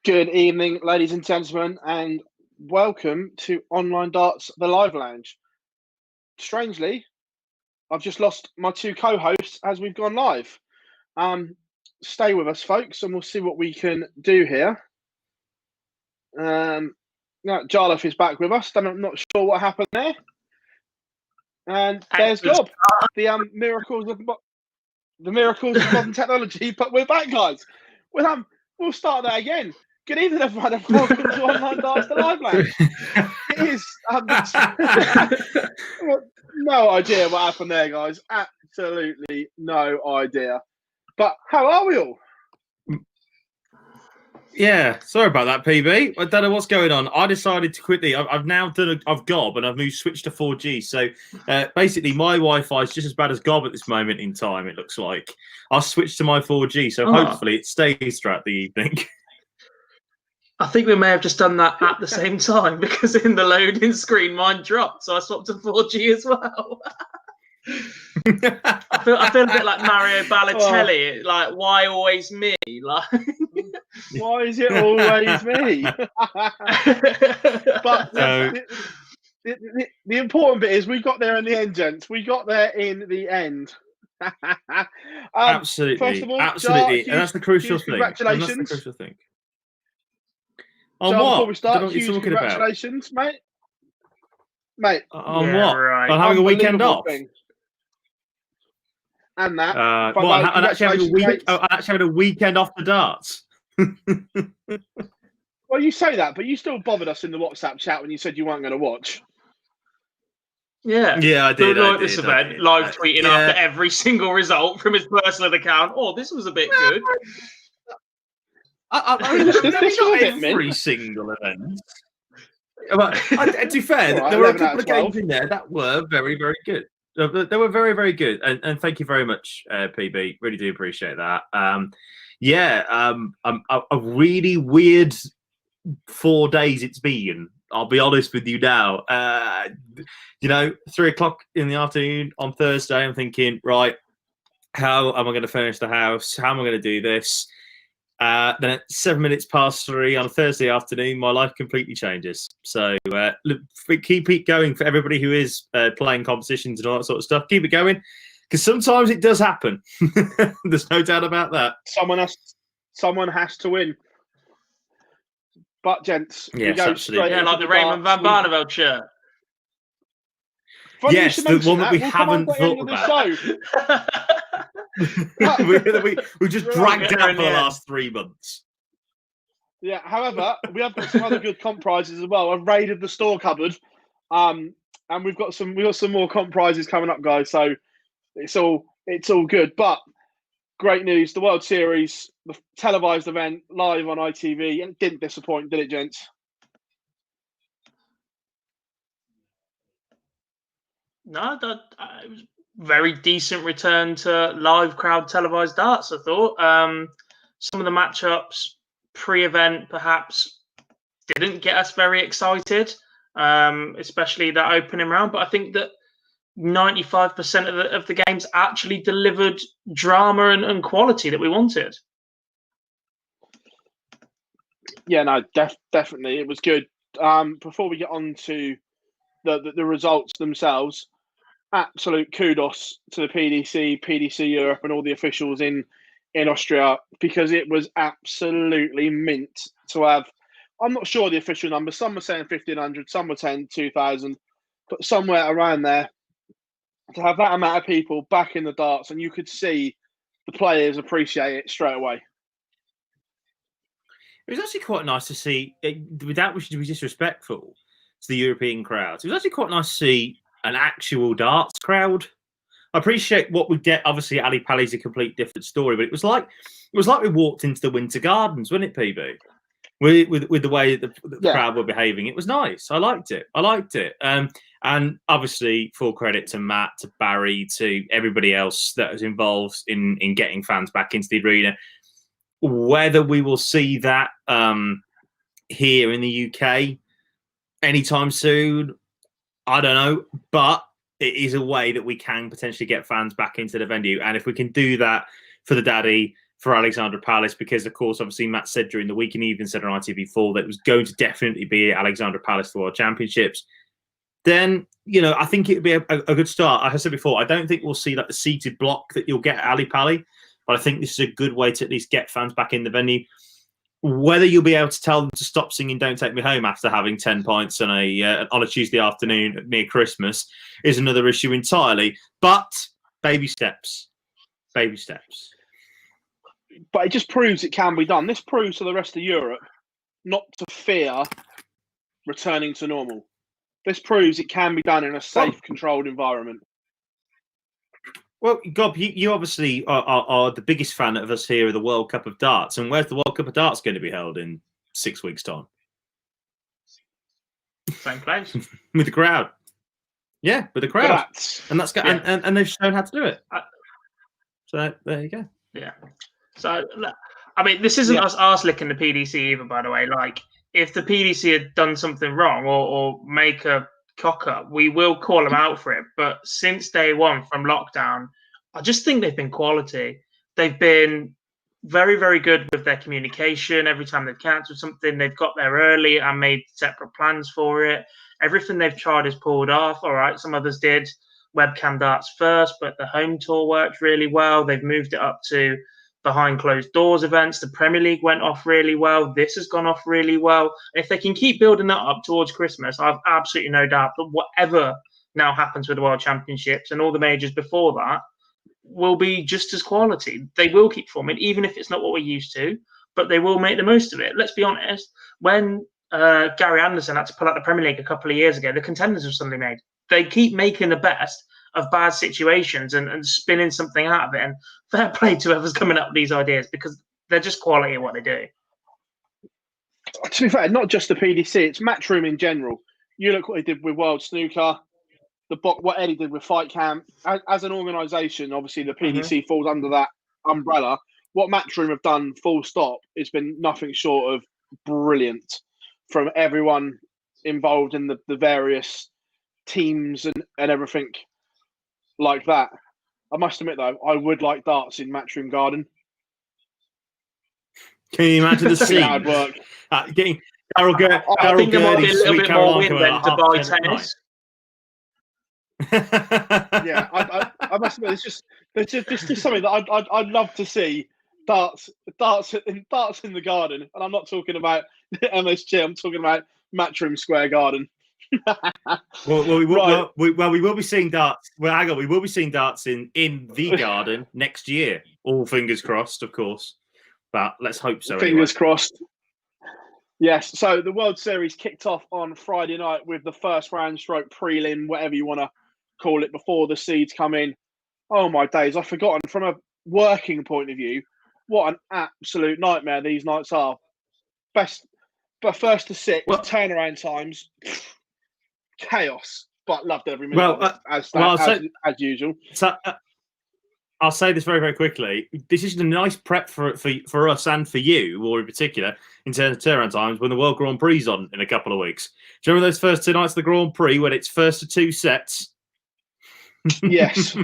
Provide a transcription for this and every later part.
Good evening, ladies and gentlemen, and welcome to Online Darts, the Live Lounge. Strangely, I've just lost my two co-hosts as we've gone live. Stay with us, folks, and we'll see what we can do here. Jarleth is back with us, and I'm not sure what happened there. And there's Gob, the miracles of modern technology. But we're back, guys. We'll start that again. Good evening, everyone, and welcome to Online Darts, the Live Lounge. It is no idea what happened there, guys. Absolutely no idea. But how are we all? Yeah, sorry about that, PB. I don't know what's going on. I decided to quickly. I've now done. I've Gob, and I've switched to 4G. So basically, my Wi-Fi is just as bad as Gob at this moment in time. It looks like I'll switch to my 4G. So hopefully, it stays throughout the evening. I think we may have just done that at the same time because in the loading screen, mine dropped. So I swapped to 4G as well. I feel a bit like Mario Balotelli. Like, why always me? Like, why is it always me? But the important bit is we got there in the end, gents. We got there in the end. Absolutely, first of all, absolutely, Jar, and that's the crucial thing. Congratulations. And that's the crucial thing. On Jar, what? Before we start, what huge congratulations, about? mate. On yeah, what? Right. On having a weekend off. Thing. And that. I'm actually having a weekend off the darts. Well, you say that, but you still bothered us in the WhatsApp chat when you said you weren't going to watch. Yeah, I did. Like this event, live tweeting after every single result from his personal account. Oh, this was a bit good. This was every single event. But to be fair, right, there were a couple of 12. games in there that were very, very good. They were very, very good, and thank you very much, PB. Really do appreciate that. A really weird 4 days it's been. I'll be honest with you now. 3 o'clock in the afternoon on Thursday, I'm thinking, right, how am I going to furnish the house? How am I going to do this? Then at 7 minutes past 3 on a Thursday afternoon, my life completely changes. So keep it going for everybody who is playing competitions and all that sort of stuff. Keep it going, because sometimes it does happen. There's no doubt about that. Someone has to win. But gents, yes, we go absolutely. straight like the Raymond van Barneveld shirt. Funny yes, the one that we haven't thought about. we just dragged out for the last 3 months. Yeah, however, we have got some other good comp prizes as well. I've raided the store cupboard, and we've got some more comp prizes coming up, guys. So it's all good. But great news: the World Series, the televised event, live on ITV, and it didn't disappoint, did it, gents? No, it was very decent return to live crowd televised darts, I thought. Some of the matchups pre-event perhaps didn't get us very excited, especially that opening round. But I think that 95% of the games actually delivered drama and quality that we wanted. Yeah, no, definitely. It was good. Before we get on to the results themselves, absolute kudos to the PDC Europe, and all the officials in Austria, because it was absolutely mint to have. I'm not sure the official number. Some were saying 1,500, some were saying 2,000, but somewhere around there. To have that amount of people back in the darts, and you could see the players appreciate it straight away. It was actually quite nice to see, without wishing to be disrespectful to the European crowds. It was actually quite nice to see an actual darts crowd. I appreciate what we get. Obviously, Ali Pali's a complete different story, but it was like we walked into the Winter Gardens, wasn't it, PB? With the way the crowd were behaving, it was nice. I liked it. And obviously, full credit to Matt, to Barry, to everybody else that was involved in getting fans back into the arena. Whether we will see that here in the UK anytime soon, I don't know. But it is a way that we can potentially get fans back into the venue. And if we can do that for the Daddy, for Alexandra Palace because, of course, obviously Matt said during the week and even said on ITV4 that it was going to definitely be Alexandra Palace for World Championships. Then, I think it would be a good start. Like I said before, I don't think we'll see like the seated block that you'll get at Ali Pali, but I think this is a good way to at least get fans back in the venue. Whether you'll be able to tell them to stop singing "Don't Take Me Home" after having 10 pints on a Tuesday afternoon near Christmas is another issue entirely. But baby steps. Baby steps. But it just proves it can be done. This proves to the rest of Europe not to fear returning to normal. This proves it can be done in a safe, controlled environment. Well, Gob, you obviously are the biggest fan of us here of the World Cup of Darts. And where's the World Cup of Darts going to be held in 6 weeks' time? Same place. With the crowd. Yeah, with the crowd. And that's and they've shown how to do it. So there you go. Yeah. So, I mean, this isn't us arse licking the PDC either, by the way. Like, if the PDC had done something wrong or make a cock up, we will call them out for it. But since day one from lockdown, I just think they've been quality. They've been very, very good with their communication. Every time they've cancelled something, they've got there early and made separate plans for it. Everything they've tried is pulled off. All right, some others did webcam darts first, but the home tour worked really well. They've moved it up to behind closed doors events. The Premier League went off really well. This has gone off really well. If they can keep building that up towards Christmas, I've absolutely no doubt that whatever now happens with the World Championships and all the majors before that will be just as quality. They will keep forming, even if it's not what we're used to, but they will make the most of it. Let's be honest. When Gary Anderson had to pull out the Premier League a couple of years ago, the contenders were suddenly made. They keep making the best of bad situations and spinning something out of it. And fair play to whoever's coming up with these ideas because they're just quality at what they do. To be fair, not just the PDC, it's Matchroom in general. You look what he did with World Snooker, what Eddie did with Fight Camp. As an organisation, obviously the PDC falls under that umbrella. What Matchroom have done, full stop, has been nothing short of brilliant from everyone involved in the various teams and everything like that. I must admit, though, I would like darts in Matchroom Garden. Can you imagine the scene? Hard work. Getting Daryl Gurley, I think there might be a little bit more win than to buy tennis. Yeah, I must admit, it's just something that I'd love to see. Darts in the garden, and I'm not talking about MSG. I'm talking about Matchroom Square Garden. we will be seeing darts. Well, hang on, we will be seeing darts in the garden next year. All fingers crossed, of course. But let's hope so. Fingers crossed. Yes. So the World Series kicked off on Friday night with the first round stroke prelim, whatever you want to call it, before the seeds come in. Oh my days! I've forgotten from a working point of view what an absolute nightmare these nights are. But first to six turnaround times. Chaos, but loved every minute as usual. So, I'll say this very, very quickly. This is a nice prep for us and for you, or in particular, in terms of turnaround times, when the World Grand Prix is on in a couple of weeks. Do you remember those first two nights of the Grand Prix when it's first to two sets? Yes.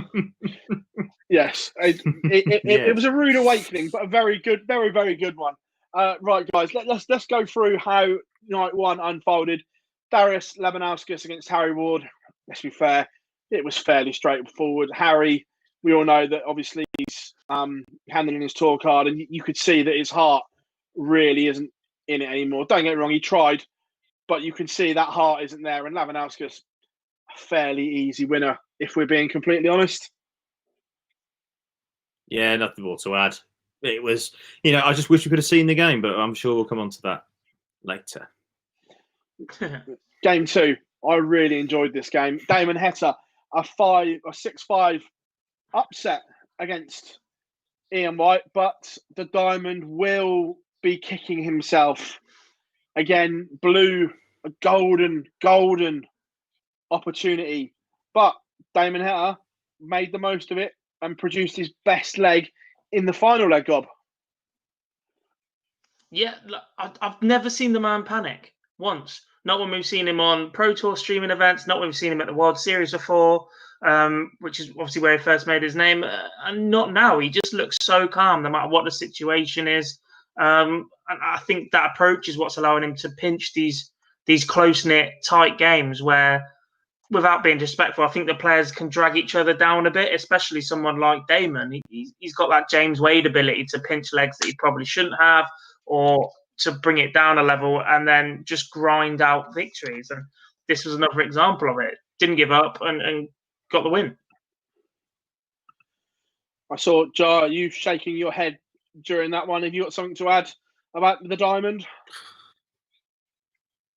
Yes. It was a rude awakening, but a very good, very, very good one. Right, guys, let's go through how night one unfolded. Darius Labanauskas against Harry Ward. Let's be fair, it was fairly straightforward. Harry, we all know that obviously he's handling his tour card, and you could see that his heart really isn't in it anymore. Don't get me wrong, he tried, but you can see that heart isn't there. And Labanauskas, a fairly easy winner, if we're being completely honest. Yeah, nothing more to add. It was, I just wish we could have seen the game, but I'm sure we'll come on to that later. Game two, I really enjoyed this game. Damon Heta, a 6-5 upset against Ian White, but the Diamond will be kicking himself again. Blew a golden opportunity, but Damon Heta made the most of it and produced his best leg in the final leg, Gob. Yeah, I've never seen the man panic once. Not when we've seen him on Pro Tour streaming events, not when we've seen him at the World Series before. which is obviously where he first made his name, and not now. He just looks so calm no matter what the situation is. And I think that approach is what's allowing him to pinch these close-knit, tight games where, without being disrespectful, I think the players can drag each other down a bit, especially someone like Damon. He's got that James Wade ability to pinch legs that he probably shouldn't have, or to bring it down a level and then just grind out victories. And this was another example of it. Didn't give up and got the win. I saw, Jar, you shaking your head during that one. Have you got something to add about the Diamond?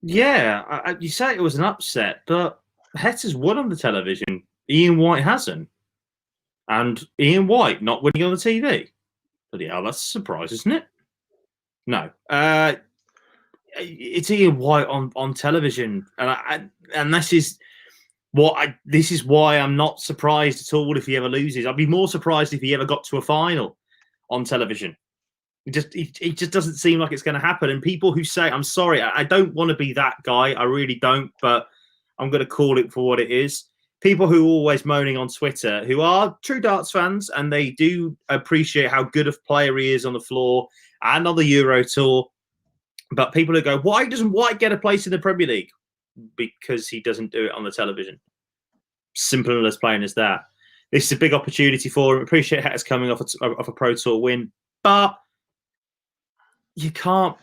Yeah, you say it was an upset, but Hetter's won on the television. Ian White hasn't. And Ian White not winning on the TV. Bloody hell, that's a surprise, isn't it? No. It's Ian White on television. And this is why I'm not surprised at all if he ever loses. I'd be more surprised if he ever got to a final on television. It just doesn't seem like it's going to happen. And people who say, I'm sorry, I don't want to be that guy. I really don't, but I'm going to call it for what it is. People who are always moaning on Twitter, who are true darts fans, and they do appreciate how good of player he is on the floor and on the Euro Tour. But people who go, why doesn't White get a place in the Premier League? Because he doesn't do it on the television. Simple and as plain as that. This is a big opportunity for him. Appreciate Hetter's coming off a Pro Tour win, but you can't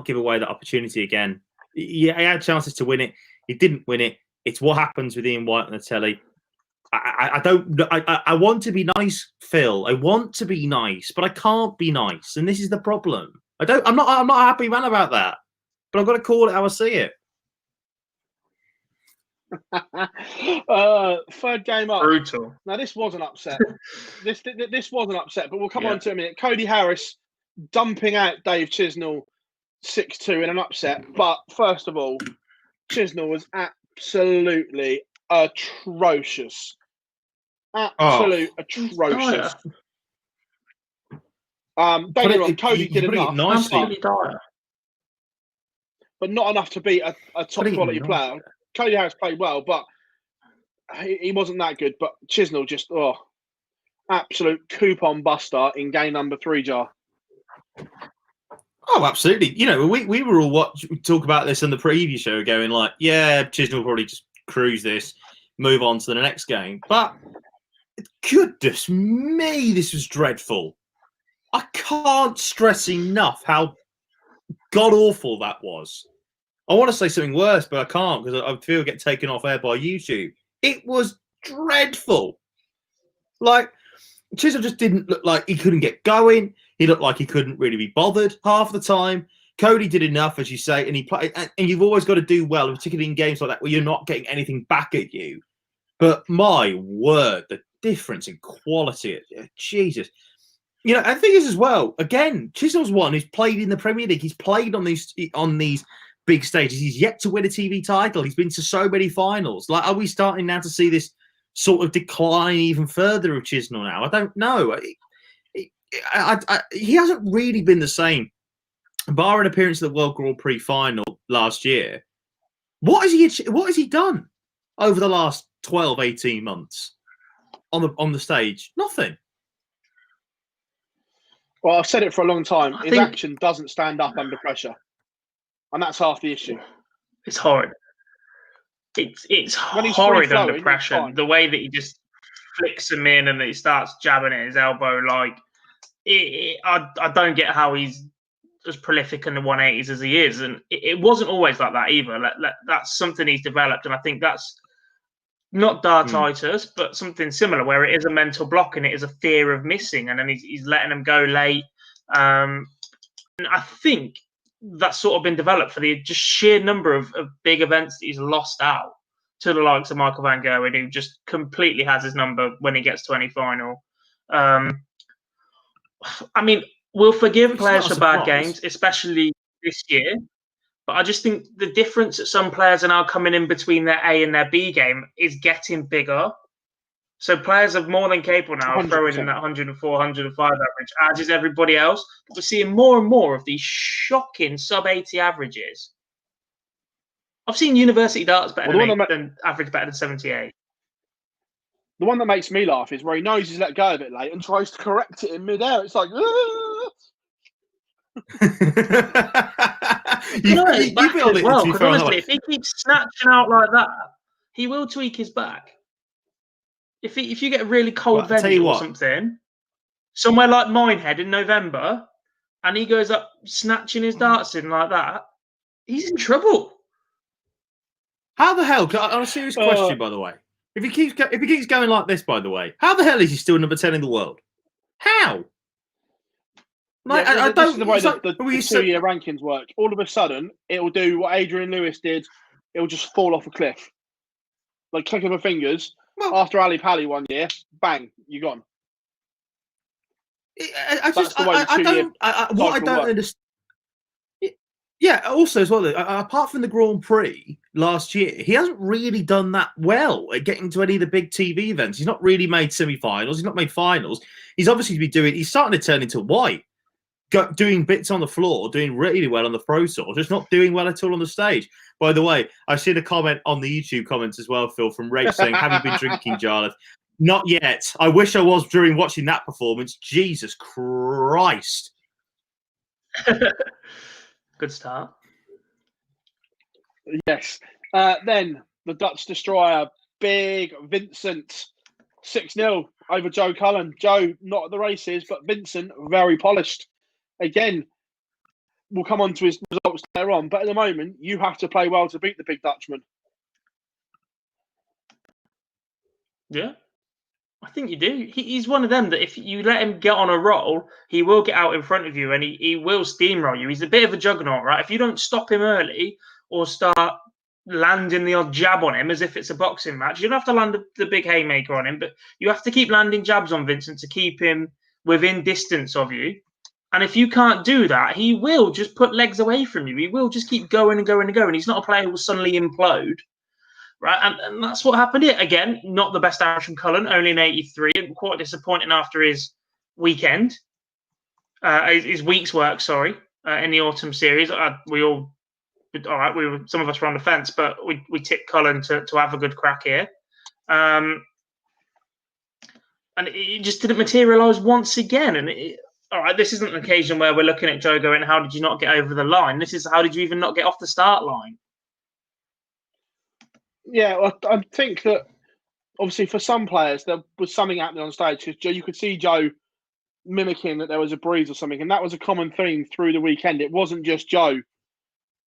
give away that opportunity again. He had chances to win it. He didn't win it. It's what happens with Ian White on the telly. I want to be nice, Phill. I want to be nice, but I can't be nice, and this is the problem. I'm not a happy man about that, but I've got to call it how I see it. Third game up. Brutal. Now this was an upset. this was an upset, but we'll come on to it in a minute. Cody Harris dumping out Dave Chisnall 6-2 in an upset. But first of all, Chisnall was absolutely atrocious. Atrocious. Don't get me wrong, Cody did enough. Nicely. But not enough to beat a top quality player. Cody Harris played well, but he wasn't that good. But Chisnall just, absolute coupon buster in game number 3, Jar. Oh, absolutely. You know, we were all talk about this in the preview show, going like, yeah, Chisnall will probably just cruise this, move on to the next game. But goodness me, this was dreadful. I can't stress enough how god-awful that was. I want to say something worse, but I can't because I feel get taken off air by YouTube. It was dreadful. Like, Chisnall just didn't look like he couldn't get going. He looked like he couldn't really be bothered half the time. Cody did enough, as you say, and he played. And you've always got to do well, particularly in games like that where you're not getting anything back at you. But my word, the difference in quality, Jesus. You know, and the thing is as well, again, Chisnall's one who's played in the Premier League. He's played on these big stages. He's yet to win a TV title. He's been to so many finals. Like, are we starting now to see this sort of decline even further of Chisnall now? I don't know. He hasn't really been the same, bar an appearance at the World Grand Prix final last year. What has he done over the last 12, 18 months on the stage? Nothing. Well, I've said it for a long time. His action doesn't stand up under pressure. And that's half the issue. It's horrid. It's horrid under pressure. The way that he just flicks him in and he starts jabbing at his elbow. Like, I don't get how he's as prolific in the 180s as he is. And it wasn't always like that either. That's something he's developed. And I think that's not dartitis, but something similar where it is a mental block and it is a fear of missing. And then he's letting them go late. And I think that's sort of been developed for the just sheer number of big events that he's lost out to the likes of Michael Van Gerwen, who just completely has his number when he gets to any final. I mean, we'll forgive players for bad games, especially this year. But I just think the difference that some players are now coming in between their A and their B game is getting bigger. So players are more than capable now of throwing in that 104, 105 average, as is everybody else. But we're seeing more and more of these shocking sub-80 averages. I've seen university darts better than average better than 78. The one that makes me laugh is where he knows he's let go of it late and tries to correct it in midair. It's like, His back as well, because honestly, if he keeps snatching out like that, he will tweak his back. If you get a really cold venue or something, somewhere like Minehead in November, and he goes up snatching his darts in like that, he's in trouble. How the hell? On a serious question, by the way, if he keeps going like this, by the way, how the hell is he still number 10 in the world? How? Like, yeah, I don't. This is the way the 2-year rankings work. All of a sudden, it'll do what Adrian Lewis did. It'll just fall off a cliff, like click of a fingers. Well, after Ali Pally 1 year, bang, you're gone. I don't understand. Yeah, also as well, apart from the Grand Prix last year, he hasn't really done that well at getting to any of the big TV events. He's not really made semi-finals. He's not made finals. He's obviously he's starting to turn into white, doing bits on the floor, doing really well on the Pro Tour, just not doing well at all on the stage. By the way, I've seen a comment on the YouTube comments as well, Phill, from Rach saying, "Have you been drinking, Jarleth?" Not yet. I wish I was during watching that performance. Jesus Christ. Good start. Yes. Then the Dutch destroyer, Big Vincent, 6-0 over Joe Cullen. Joe, not at the races, but Vincent, very polished. Again, we'll come on to his results later on, but at the moment, you have to play well to beat the big Dutchman. Yeah. I think you do. He's one of them that if you let him get on a roll, he will get out in front of you and he will steamroll you. He's a bit of a juggernaut, right? If you don't stop him early or start landing the odd jab on him as if it's a boxing match, you don't have to land the big haymaker on him, but you have to keep landing jabs on Vincent to keep him within distance of you. And if you can't do that, he will just put legs away from you. He will just keep going and going and going. He's not a player who will suddenly implode. Right, and that's what happened here. Again, not the best average from Cullen, only an 83, and quite disappointing after his weekend, his week's work, in the autumn series. Some of us were on the fence, but we tipped Cullen to have a good crack here. And it just didn't materialise once again. And all right, this isn't an occasion where we're looking at Joe going, how did you not get over the line? This is, how did you even not get off the start line? Yeah, well, I think that obviously for some players there was something happening on stage because you could see Joe mimicking that there was a breeze or something, and that was a common theme through the weekend. It wasn't just Joe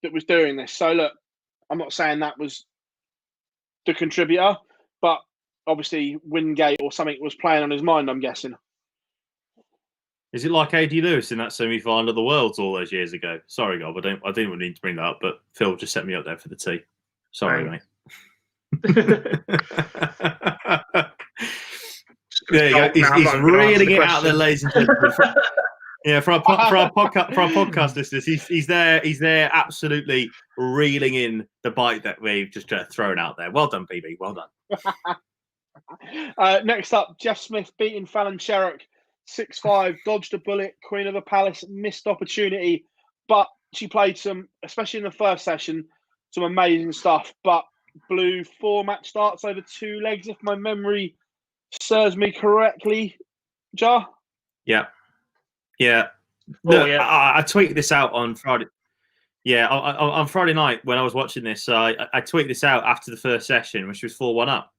that was doing this. So look, I'm not saying that was the contributor, but obviously Wingate or something was playing on his mind, I'm guessing. Is it like AD Lewis in that semi-final of the Worlds all those years ago? Sorry, Gob, I didn't need to bring that up, but Phill just set me up there for the tea. Sorry, mate. There you go. He's reeling it out there, ladies and gentlemen. For our podcast listeners, he's there absolutely reeling in the bite that we've just thrown out there. Well done, PB. Well done. Next up, Jeff Smith beating Fallon Sherrock 6-5, dodged a bullet, Queen of the Palace, missed opportunity, but she played some, especially in the first session, some amazing stuff, but blew 4 match starts over 2 legs, if my memory serves me correctly. Jar? Yeah. Look, I tweeted this out on Friday. Yeah, on Friday night when I was watching this, I tweeted this out after the first session when she was 4-1 up.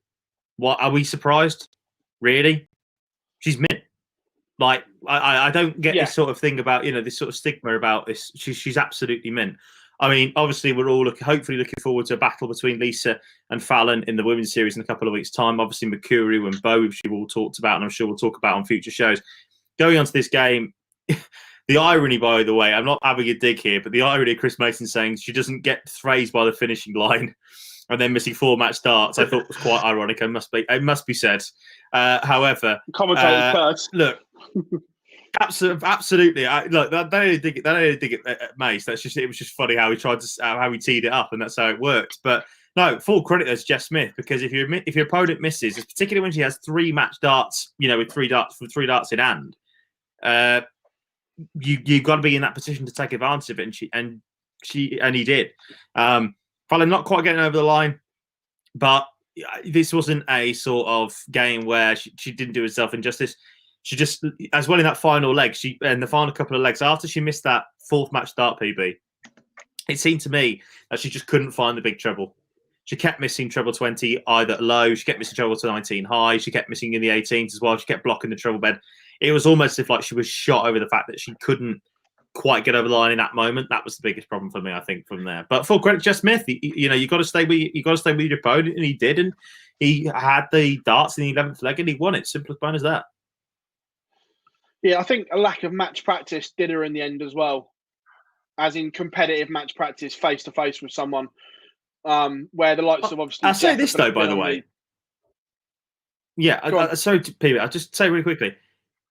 What, are we surprised? Really? She's mint. Like, I don't get this sort of thing about, this sort of stigma about this. She's absolutely mint. I mean, obviously, we're all hopefully looking forward to a battle between Lisa and Fallon in the women's series in a couple of weeks' time. Obviously, Mercurial and Bo, which we've all talked about, and I'm sure we'll talk about on future shows. Going on to this game, the irony, by the way, I'm not having a dig here, but the irony of Chris Mason saying she doesn't get phrased by the finishing line and then missing 4 match starts, I thought was quite ironic. It must be said. However, commentators first. Look. Absolutely. They don't dig it at Mace. It was just funny how he teed it up, and that's how it worked. But no, full credit as Jeff Smith, because if your opponent misses, particularly when she has 3 match darts, with 3 darts in hand, you've got to be in that position to take advantage of it, and he did. Fallon not quite getting over the line, but this wasn't a sort of game where she didn't do herself injustice. She just, as well in that final leg, and the final couple of legs after she missed that 4th match start PB, it seemed to me that she just couldn't find the big treble. She kept missing treble 20 either low, she kept missing treble to 19 high, she kept missing in the 18s as well, she kept blocking the treble bed. It was almost as if like she was shot over the fact that she couldn't quite get over the line in that moment. That was the biggest problem for me, I think, from there. But full credit, Jeff Smith, you got to stay with your opponent, and he did, and he had the darts in the 11th leg, and he won it. Simple as plain as that. Yeah, I think a lack of match practice did her in the end as well, as in competitive match practice, face to face with someone, where the likes of obviously. I'll say this though, by the way. Yeah, sorry, Peter. I'll just say really quickly.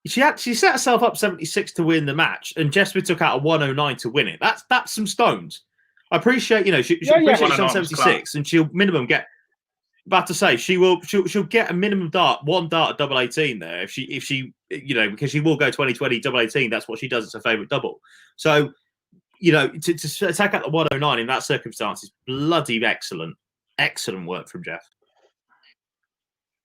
She set herself up 76 to win the match, and Jeff Smith took out a 109 to win it. That's some stones. I appreciate, she's on 76, and she'll minimum get. About to say she'll get a minimum dart, 1 dart at double 18 there if she because she will go 20-20 double 18. That's what she does. It's her favourite double. So to take out the 109 in that circumstance is bloody excellent. Excellent work from Jeff.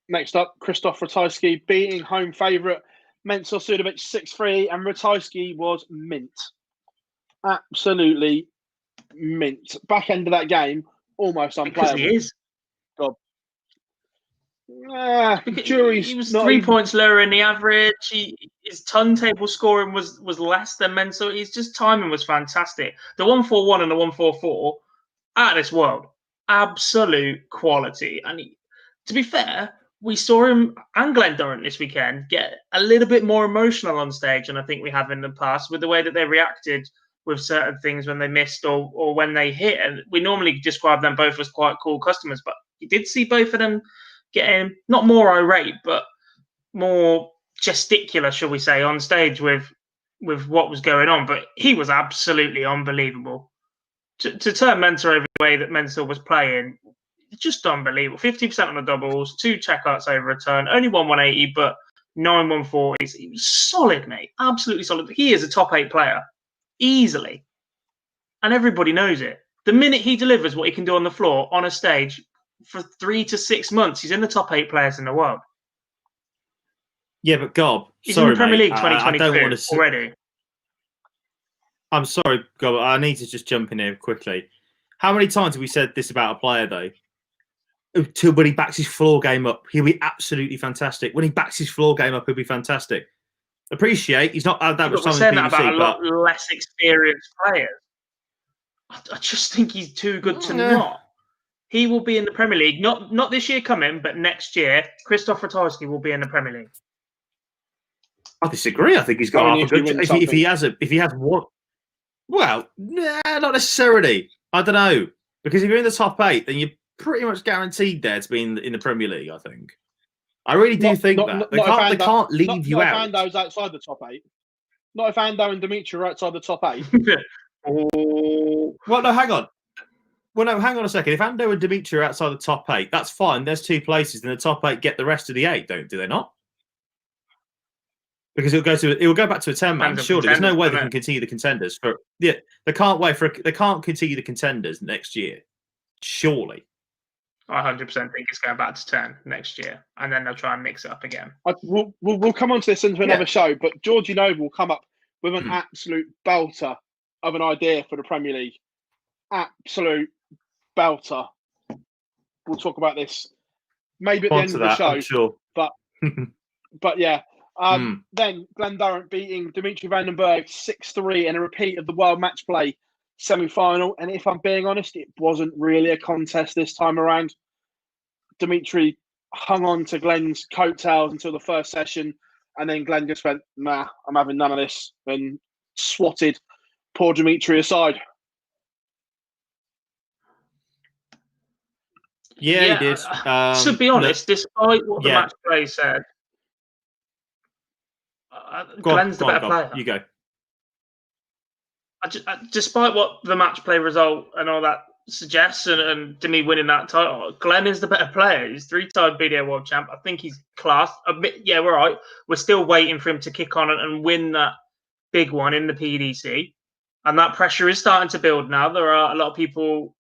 Next up, Krzysztof Ratajski beating home favourite Mensur Suljovic 6-3, and Ratajski was mint. Absolutely mint. Back end of that game, almost unplayable. Because he is. God. Jury's he was 3 points lower in the average. His turntable scoring was less than Mensur. His just timing was fantastic. The 141 and the 144, out of this world. Absolute quality. And to be fair, we saw him and Glenn Durrant this weekend get a little bit more emotional on stage than I think we have in the past, with the way that they reacted with certain things when they missed or when they hit. And we normally describe them both as quite cool customers, but you did see both of them getting not more irate, but more gesticular, shall we say, on stage with what was going on. But he was absolutely unbelievable. To turn Mensur over the way that Mensur was playing, just unbelievable. 50% on the doubles, 2 checkouts over return, only won 180, but 9 140s. He was solid, mate. Absolutely solid. He is a top 8 player, easily. And everybody knows it. The minute he delivers what he can do on the floor, on a stage, for 3 to 6 months, he's in the top 8 players in the world. Yeah, but Gob, he's in the Premier League 2022 already. I'm sorry, Gob, I need to just jump in here quickly. How many times have we said this about a player, though? Until when he backs his floor game up, he'll be absolutely fantastic. When he backs his floor game up, he'll be fantastic. Appreciate he's not that much time in the BBC, about a lot less experienced players. I just think he's too good to not. He will be in the Premier League, not this year coming, but next year. Krzysztof Ratajski will be in the Premier League. I disagree. I think he's got half a good. If he has one, well, not necessarily. I don't know, because if you're in the top 8, then you're pretty much guaranteed there to be in the Premier League. I think. I really do think that they can't leave you out. Not if Ando's outside the top 8. Not if Ando and Dimitri are outside the top 8. Oh. Well, no, hang on. Well, no, hang on a second. If Ando and Dimitri are outside the top 8, that's fine. There's 2 places, and the top 8 get the rest of the 8, do they not? Because it will go back to a 10-man. Surely, there's no way they can continue the contenders for. Yeah, they can't continue the contenders next year. Surely. I 100% think it's going back to 10 next year, and then they'll try and mix it up again. We'll come on to this into another show, but Georgie Noble will come up with an absolute belter of an idea for the Premier League. Absolute belter. We'll talk about this maybe at the end of the show. I'm sure. But yeah. Then Glenn Durrant beating Dimitri Vandenberg 6-3 in a repeat of the World Match Play semi-final. And if I'm being honest, it wasn't really a contest this time around. Dimitri hung on to Glenn's coattails until the first session, and then Glenn just went, nah, I'm having none of this, and swatted poor Dimitri aside. Yeah, he did. To be honest, despite what the match play said, Glenn's the better player. You go. Despite what the match play result and all that suggests, and to me winning that title, Glenn is the better player. He's 3-time BDO World Champ. I think he's class. Yeah, we're right. We're still waiting for him to kick on and win that big one in the PDC. And that pressure is starting to build now. There are a lot of people.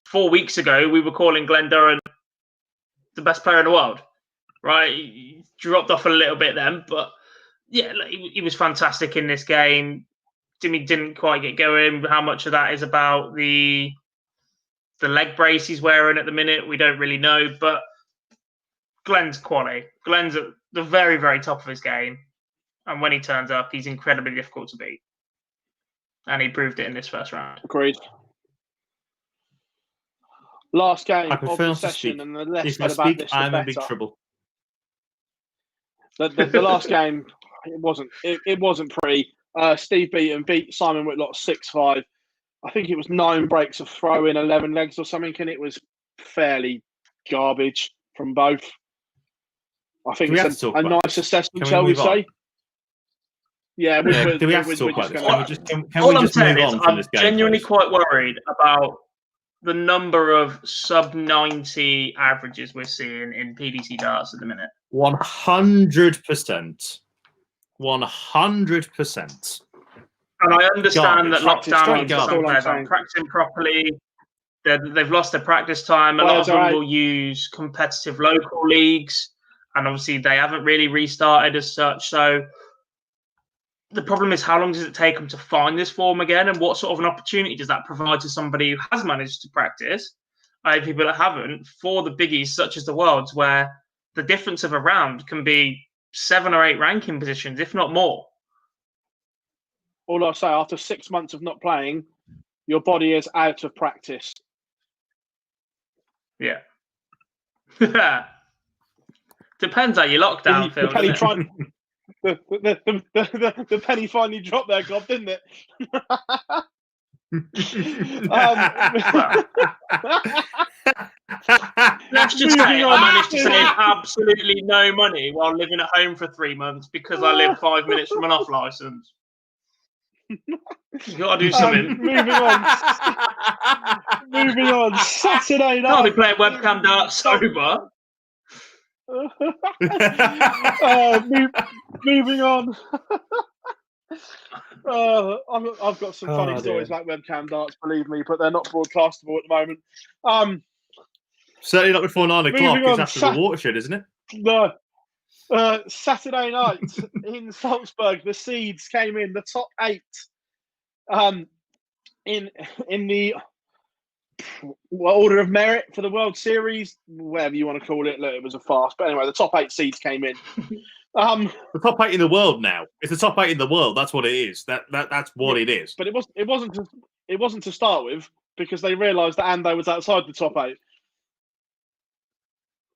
4 weeks ago, we were calling Glenn Durrant the best player in the world, right? He dropped off a little bit then, but yeah, he was fantastic in this game. Jimmy didn't quite get going. How much of that is about the leg brace he's wearing at the minute, we don't really know, but Glenn's quality. Glenn's at the very, very top of his game. And when he turns up, he's incredibly difficult to beat. And he proved it in this first round. Agreed. Last game I of prefer the not to session, speak. and the less If said I about speak, this, the I'm in better. big trouble. The last game, it wasn't pretty. Steve Beaton beat Simon Whitlock 6-5. I think it was 9 breaks of throw in 11 legs or something, and it was fairly garbage from both. I think it's a nice assessment, shall we say? Yeah, do we have to talk about this? Can all we I'm just saying move is on from I'm this game? genuinely Please? quite worried about the number of sub-90 averages we're seeing in PDC darts at the minute. 100%. 100%. And I understand that Practice lockdown time, means that's some all I'm players saying. aren't practicing properly. They've lost their practice time. A lot of them will use competitive local leagues, and obviously they haven't really restarted as such. So the problem is, how long does it take them to find this form again, and what sort of an opportunity does that provide to somebody who has managed to practice, people that haven't, for the biggies such as the Worlds, where the difference of a round can be 7 or 8 ranking positions, if not more. All I'll say, after 6 months of not playing, your body is out of practice. Yeah. Depends how you lock down, Phil. The penny finally dropped there, Gob, didn't it? Let's just say I managed to save absolutely no money while living at home for 3 months because I live 5 minutes from an off license. You got to do something. Moving on. Saturday night. Can't be playing webcam darts sober. Moving on. I've got some funny stories about webcam darts, believe me, but they're not broadcastable at the moment. Certainly not before 9 o'clock. It's after the watershed, isn't it? No. Saturday night in Salzburg, the seeds came in, the top 8 in the order of merit for the World Series, whatever you want to call it. Look, it was a farce, but anyway, the top 8 seeds came in. The top 8 in the world now. It's the top 8 in the world. That's what it is. That's what it is. But it wasn't to start with, because they realised that Ando was outside the top 8.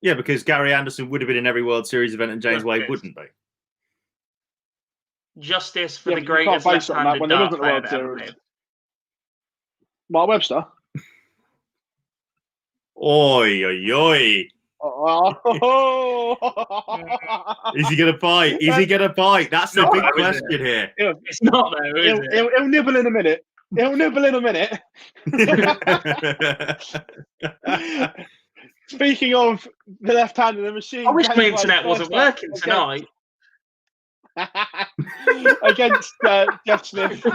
Yeah, because Gary Anderson would have been in every World Series event and James Wade wouldn't be. Justice for the greatest left-handed dart player that ever lived. Mark Webster. Oi, oi, oi. Is he going to bite? Is he going to bite? That's the big question here. It's not though, is it? He'll nibble in a minute. Speaking of the left hand of the machine, I wish my internet wasn't working tonight. Against Jeff Smith.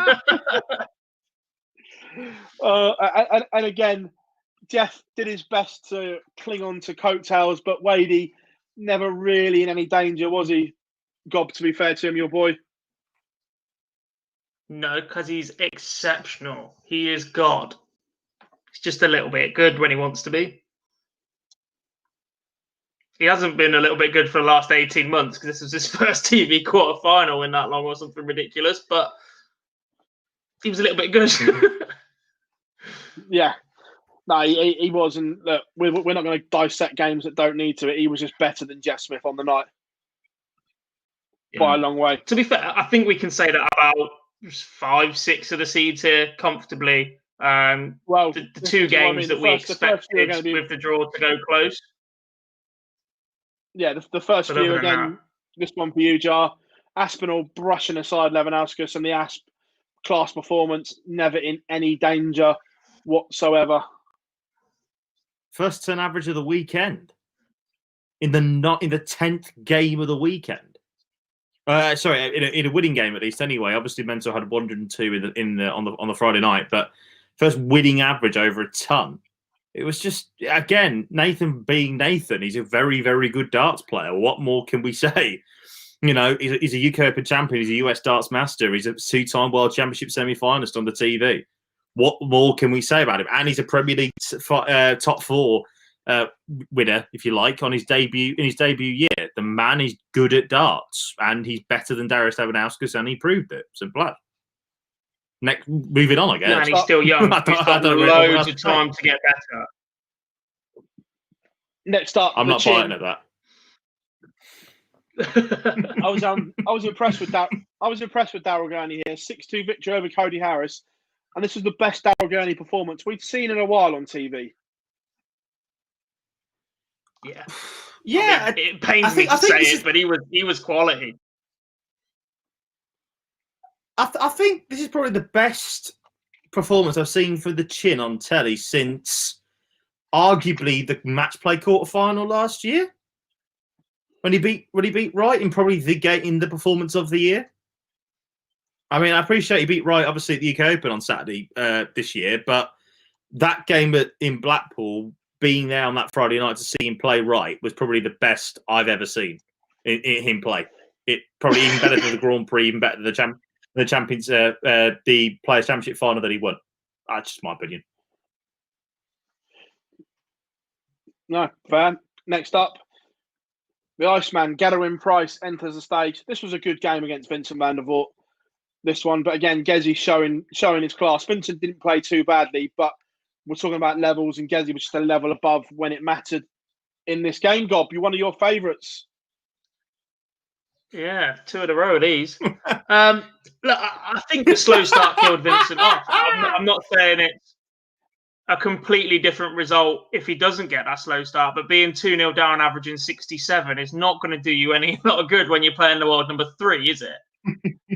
And again, Jeff did his best to cling on to coattails, but Wadey never really in any danger, was he? Gob, to be fair to him, your boy. No, because he's exceptional. He is God. He's just a little bit good when he wants to be. He hasn't been a little bit good for the last 18 months because this was his first TV quarter-final in that long or something ridiculous, but he was a little bit good. Yeah. No, he was. And look, we're not going to dissect games that don't need to. He was just better than Jeff Smith on the night. Yeah. By a long way. To be fair, I think we can say that about 5, 6 of the seeds here comfortably. Well, the 2 games that we expected with the draw to go close. Yeah, the first few again. This one for you, Jar. Aspinall brushing aside Lewandowski, and the Asp class performance, never in any danger whatsoever. First turn average of the weekend. In the 10th game of the weekend. Sorry, in a winning game at least. Anyway, obviously Mentor had 102 on the Friday night, but first winning average over a ton It was just, again, Nathan being Nathan. He's a very, very good darts player. What more can we say? You know, he's a UK Open champion. He's a US darts master. He's a two-time World Championship semi-finalist on the TV. What more can we say about him? And he's a Premier League top 4 winner, if you like, in his debut year. The man is good at darts, and he's better than Darius Stavanauskas, and he proved it. Simple as. Next, moving on, I guess. No, and he's still young. He's got loads of time to get better. Next up, I'm not biting at that. I was impressed with that. I was impressed with Daryl Gurney here. 6-2 victory over Cody Harris, and this was the best Daryl Gurney performance we'd seen in a while on TV. Yeah, yeah. I mean, it pains me to say it, but he was quality. I think this is probably the best performance I've seen for the Chin on telly since arguably the match play quarterfinal last year. When he beat Wright in probably the performance of the year. I mean, I appreciate he beat Wright obviously at the UK Open on Saturday this year, but that game in Blackpool, being there on that Friday night to see him play Wright was probably the best I've ever seen in him play. It probably even better than the Grand Prix, even better than the Players' Championship final that he won. That's just my opinion. No, fair. Next up, the Iceman, Gadwin Price, enters the stage. This was a good game against Vincent van der Voort, this one. But again, Gezi showing his class. Vincent didn't play too badly, but we're talking about levels, and Gezi was just a level above when it mattered in this game. Gob, you're one of your favourites. Yeah, 2 in a row of these. Look, I think the slow start killed Vincent off. I'm not saying it's a completely different result if he doesn't get that slow start, but being 2-0 down, averaging 67 is not going to do you any lot of good when you're playing the world number 3, is it?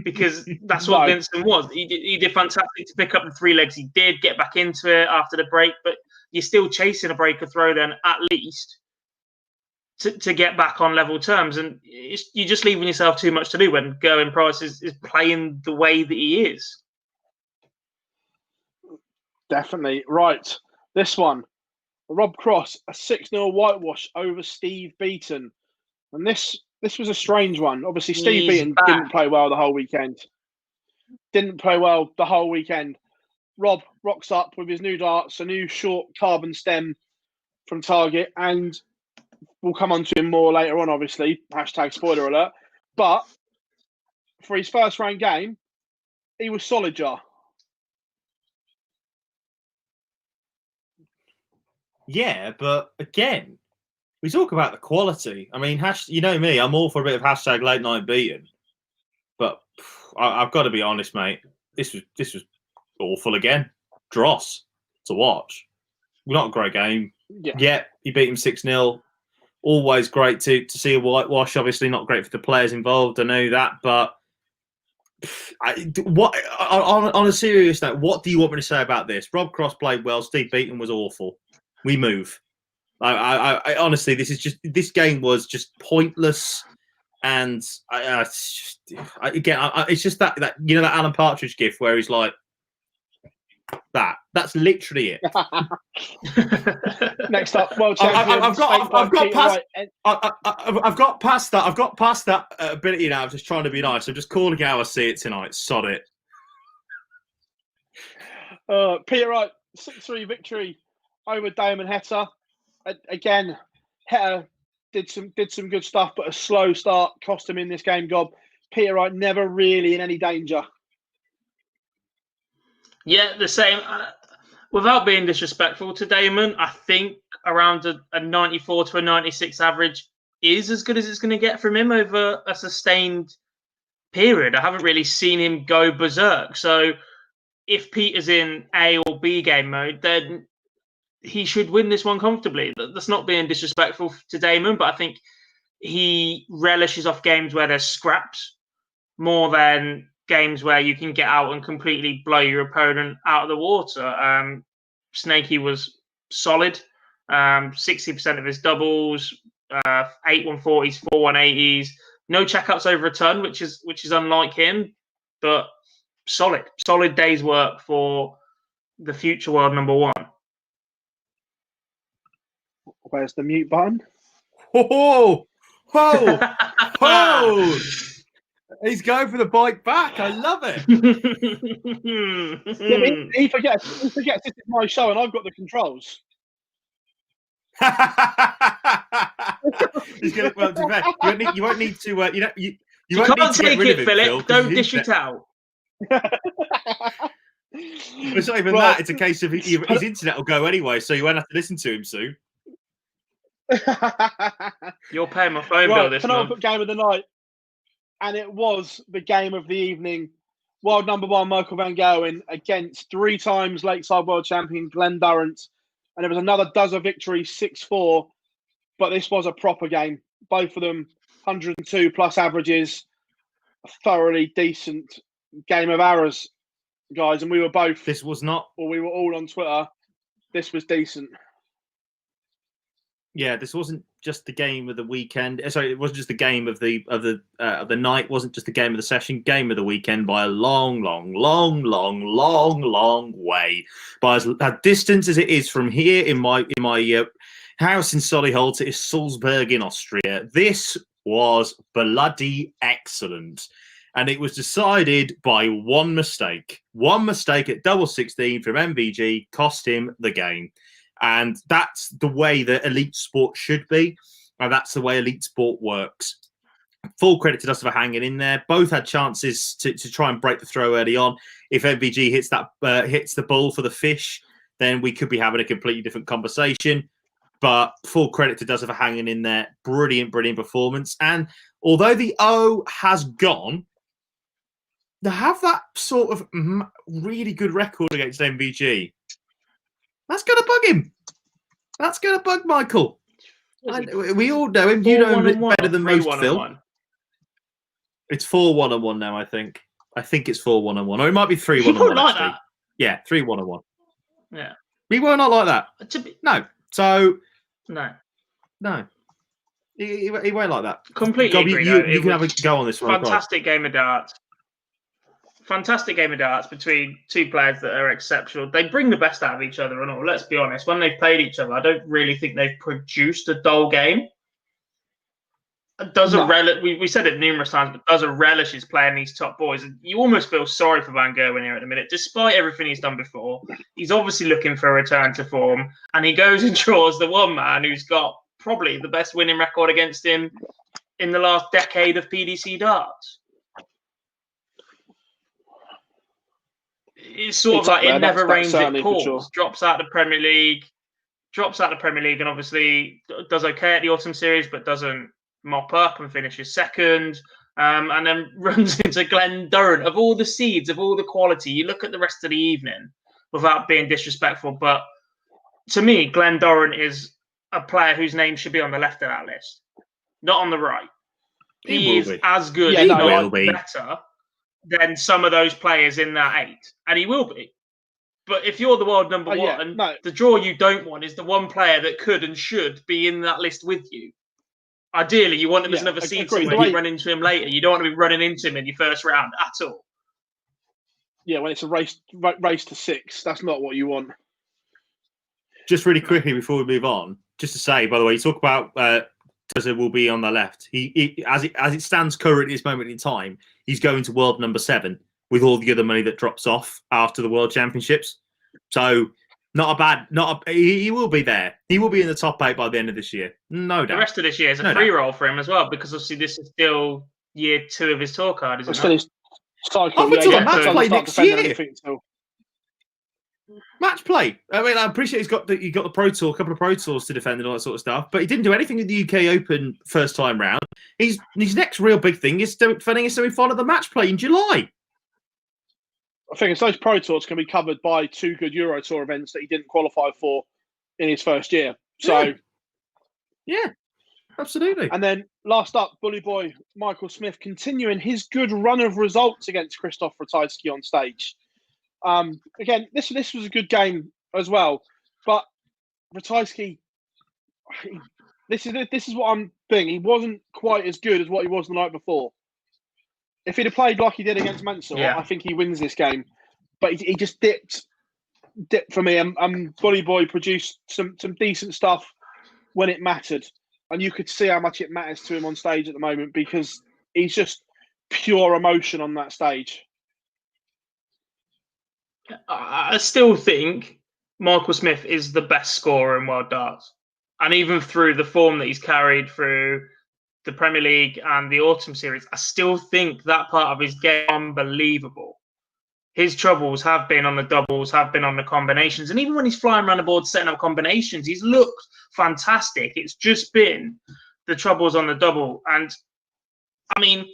Because that's what Vincent was. He did fantastic to pick up the 3 legs. He did get back into it after the break, but you're still chasing a breaker throw then at least to get back on level terms. And you're just leaving yourself too much to do when Gerwyn Price is playing the way that he is. Definitely. Right. This one. Rob Cross, a 6-0 whitewash over Steve Beaton. And this was a strange one. Obviously, Steve Beaton didn't play well the whole weekend. Rob rocks up with his new darts, a new short carbon stem from Target, and we'll come on to him more later on, obviously. # spoiler alert. But for his first round game, he was solid, Jar. Yeah, but again, we talk about the quality. I mean, you know me, I'm all for a bit of #late night beating. But I've got to be honest, mate. This was awful again. Dross to watch. Not a great game. Yeah, he beat him 6-0. Always great to see a whitewash. Obviously, not great for the players involved. I know that, but on a serious note, what do you want me to say about this? Rob Cross played well. Steve Beaton was awful. We move. I honestly, this game was just pointless, and it's just that you know that Alan Partridge gif where he's like that. That's literally it. Next up, world champion. I've got past that ability now. I'm just trying to be nice. I'm just calling it how I see it tonight. Sod it. Peter Wright, 6-3 victory over Damon Heta. Again, Heta did some good stuff, but a slow start cost him in this game, Gob. Peter Wright never really in any danger. Yeah, the same. Without being disrespectful to Damon, I think around a 94 to a 96 average is as good as it's going to get from him over a sustained period. I haven't really seen him go berserk. So if Peter's in A or B game mode, then he should win this one comfortably. That's not being disrespectful to Damon, but I think he relishes off games where there's scraps more than games where you can get out and completely blow your opponent out of the water. Snakey was solid. 60% of his doubles, 8 140s, 4 180s. No checkouts over a ton, which is unlike him, but solid day's work for the future world number 1. Where's the mute button? Whoa! Whoa! Whoa! He's going for the bike back. I love it. Yeah, he forgets this is my show and I've got the controls. He's gonna, well, to be fair, you won't need to. You You won't can't need to take get rid it, of Philip. Phil, Don't dish it out. It's not even that. It's a case of his internet will go anyway, so you won't have to listen to him soon. You're paying my phone bill this month. Put game of the night, and it was the game of the evening. World number 1 Michael Van Gerwen against 3 times Lakeside World Champion Glenn Durrant, and there was another dozen victory 6-4. But this was a proper game. Both of them 102 plus averages, a thoroughly decent game of arrows, guys. And we were both. This was not. Or we were all on Twitter. This was decent. Yeah, this wasn't just the game of the weekend. Sorry, it wasn't just the game of the night. It wasn't just the game of the session. Game of the weekend by a long way. By as distance as it is from here in my house in Solihull is Salzburg in Austria. This was bloody excellent. And it was decided by one mistake. One mistake at double 16 from MVG cost him the game. And that's the way that elite sport should be. And that's the way elite sport works. Full credit to Dustova hanging in there. Both had chances to try and break the throw early on. If MVG hits the ball for the fish, then we could be having a completely different conversation. But full credit to Dustova hanging in there. Brilliant performance. And although the O has gone, to have that sort of really good record against MVG, that's going to bug him. That's going to bug Michael. We all know him. You know him a bit better than most, Phil. It's 4-1-1 now, I think. I think it's 4-1-1. Or it might be 3-1-1. You won't like that. Yeah, 3-1-1. Yeah. We were not like that. No. So... No. He won't like that. Completely agree. You can have a go on this one. Fantastic game of darts. Fantastic game of darts between 2 players that are exceptional. They bring the best out of each other and all. Let's be honest. When they've played each other, I don't really think they've produced a dull game. We said it numerous times, but does a relish is playing these top boys. You almost feel sorry for Van Gerwen here at the minute. Despite everything he's done before, he's obviously looking for a return to form, and he goes and draws the one man who's got probably the best winning record against him in the last decade of PDC darts. It's sort of like it never rains, it pours. Sure. Drops out the Premier League, and obviously does okay at the Autumn Series, but doesn't mop up and finishes second, and then runs into Glenn Durrant. Of all the seeds, of all the quality, you look at the rest of the evening without being disrespectful, but to me, Glenn Durrant is a player whose name should be on the left of that list, not on the right. He is as good, if not better, than some of those players in that 8, and he will be. But if you're the world number 1, the draw you don't want is the one player that could and should be in that list with you. Ideally, you want him as another seed somewhere. You run into him later. You don't want to be running into him in your first round at all. Yeah, when it's a race to 6, that's not what you want. Just really quickly before we move on, just to say, by the way, you talk about Tuzza will be on the left. He as it stands currently at this moment in time, he's going to world number 7 with all the other money that drops off after the World Championships. So he will be there. He will be in the top 8 by the end of this year. No doubt. The rest of this year is a free roll for him as well, because obviously this is still year 2 of his tour card, isn't it? Until the match play next year. Match play. I mean, I appreciate he got the Pro Tour, a couple of Pro Tours to defend and all that sort of stuff, but he didn't do anything in the UK Open first time round. His next real big thing is defending his semi-final of the match play in July. I think those Pro Tours can be covered by 2 good Euro Tour events that he didn't qualify for in his first year. So, yeah, absolutely. And then last up, Bully Boy Michael Smith continuing his good run of results against Krzysztof Ratajski on stage. Again, this was a good game as well, but Ratajski, this is what I'm thinking. He wasn't quite as good as what he was the night before. If he'd have played like he did against Mansell, I think he wins this game. But he just dipped for me. Bully Boy produced some decent stuff when it mattered. And you could see how much it matters to him on stage at the moment because he's just pure emotion on that stage. I still think Michael Smith is the best scorer in world darts. And even through the form that he's carried through the Premier League and the Autumn Series, I still think that part of his game is unbelievable. His troubles have been on the doubles, have been on the combinations. And even when he's flying around the board setting up combinations, he's looked fantastic. It's just been the troubles on the double. And, I mean,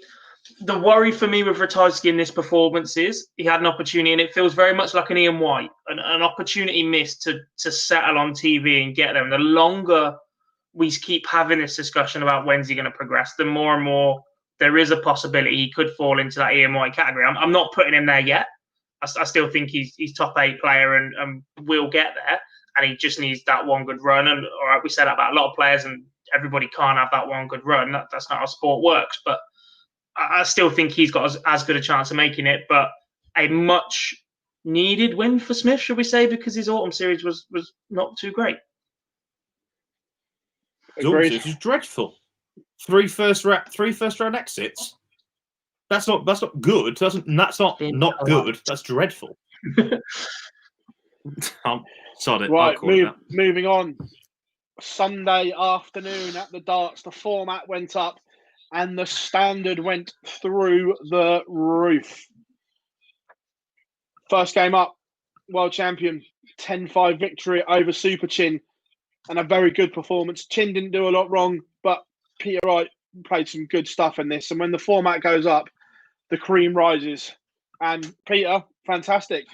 the worry for me with Ratajski in this performance is he had an opportunity, and it feels very much like an Ian White, an opportunity missed to settle on TV and get them. The longer we keep having this discussion about when's he going to progress, the more and more there is a possibility he could fall into that Ian White category. I'm not putting him there yet. I still think he's top 8 player and will get there, and he just needs that one good run. And all right, we said that about a lot of players, and everybody can't have that one good run. That's not how sport works. But I still think he's got as good a chance of making it. But a much needed win for Smith, should we say, because his Autumn Series was not too great. His Autumn Series was dreadful. 3 first round exits. That's not good. That's not good. That's dreadful. Sorry. Right, moving on. Sunday afternoon at the darts, the format went up and the standard went through the roof. First game up, world champion, 10-5 victory over Super Chin, and a very good performance. Chin didn't do a lot wrong, but Peter Wright played some good stuff in this. And when the format goes up, the cream rises. And Peter, fantastic.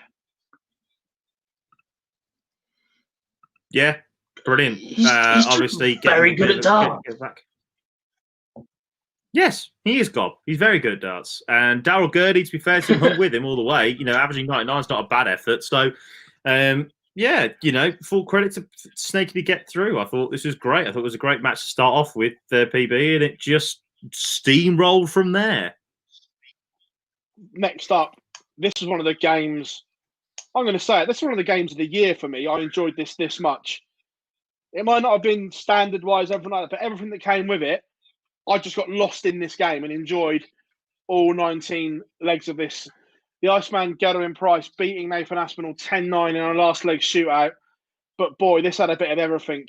Yeah, brilliant. He's Obviously, very good at darts. Yes, he is, Gob. He's very good at darts. And Daryl Gurdy, to be fair to him, hung with him all the way. You know, averaging 99 is not a bad effort. So, yeah, you know, full credit to snakily get through. I thought this was great. I thought it was a great match to start off with, PB, and it just steamrolled from there. Next up, this is one of the games, I'm going to say it, this is one of the games of the year for me. I enjoyed this much. It might not have been standard-wise, everything like that, but everything that came with it, I just got lost in this game and enjoyed all 19 legs of this. The Iceman, Gerwin Price, beating Nathan Aspinall 10-9 in a last leg shootout. But boy, this had a bit of everything.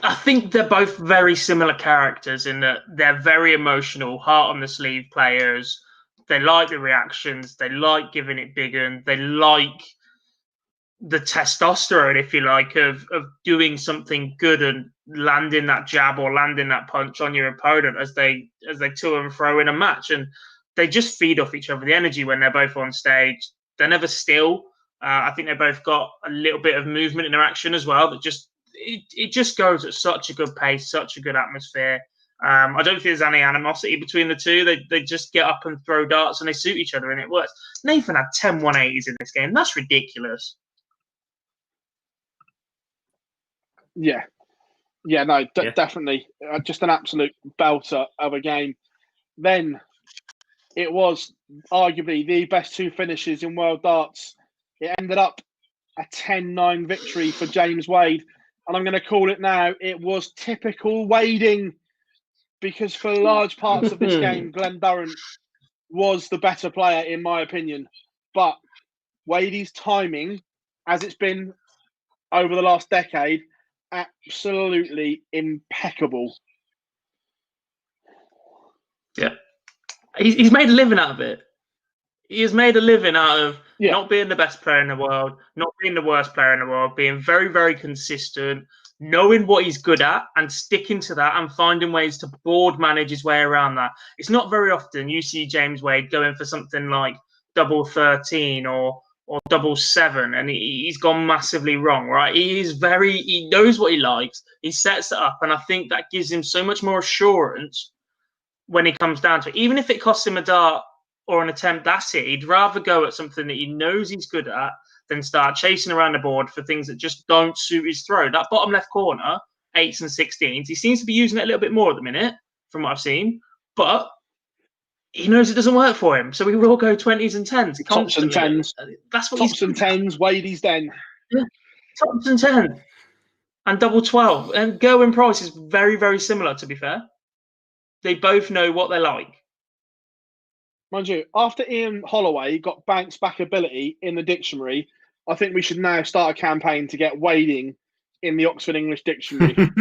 I think they're both very similar characters in that they're very emotional, heart on the sleeve players. They like the reactions. They like giving it big, and they like the testosterone, if you like, of doing something good and landing that jab or landing that punch on your opponent as they to and fro in a match. And they just feed off each other. The energy when they're both on stage, they're never still. I think they both got a little bit of movement in their action as well. That just it just goes at such a good pace, such a good atmosphere. I don't think there's any animosity between the two. They just get up and throw darts and they suit each other and it works. Nathan had 10 180s in this game. That's ridiculous. Yeah, no, definitely. Just an absolute belter of a game. Then it was arguably the best 2 finishes in world darts. It ended up a 10-9 victory for James Wade. And I'm going to call it now. It was typical wading because for large parts of this game, Glenn Durrant was the better player, in my opinion. But Wadey's timing, as it's been over the last decade, absolutely impeccable. Yeah. He's made a living out of it. He has made a living out of not being the best player in the world, not being the worst player in the world, being very, very consistent, knowing what he's good at and sticking to that and finding ways to board manage his way around that. It's not very often you see James Wade going for something like double 13 or double 7 and he's gone massively wrong, right? He knows what he likes. He sets it up, and I think that gives him so much more assurance when he comes down to it. Even if it costs him a dart or an attempt, that's it. He'd rather go at something that he knows he's good at than start chasing around the board for things that just don't suit his throw. That bottom left corner, 8s and 16s, he seems to be using it a little bit more at the minute, from what I've seen. But he knows it doesn't work for him, so he will go 20s and 10s Tops and constantly. 10s. That's what Tops and 10s, Wadey's den. Yeah, tops and 10 and double 12. And Gerwin Price is very, very similar, to be fair. They both know what they're like. Mind you, after Ian Holloway got bounce back ability in the dictionary, I think we should now start a campaign to get wading in the Oxford English Dictionary. I'm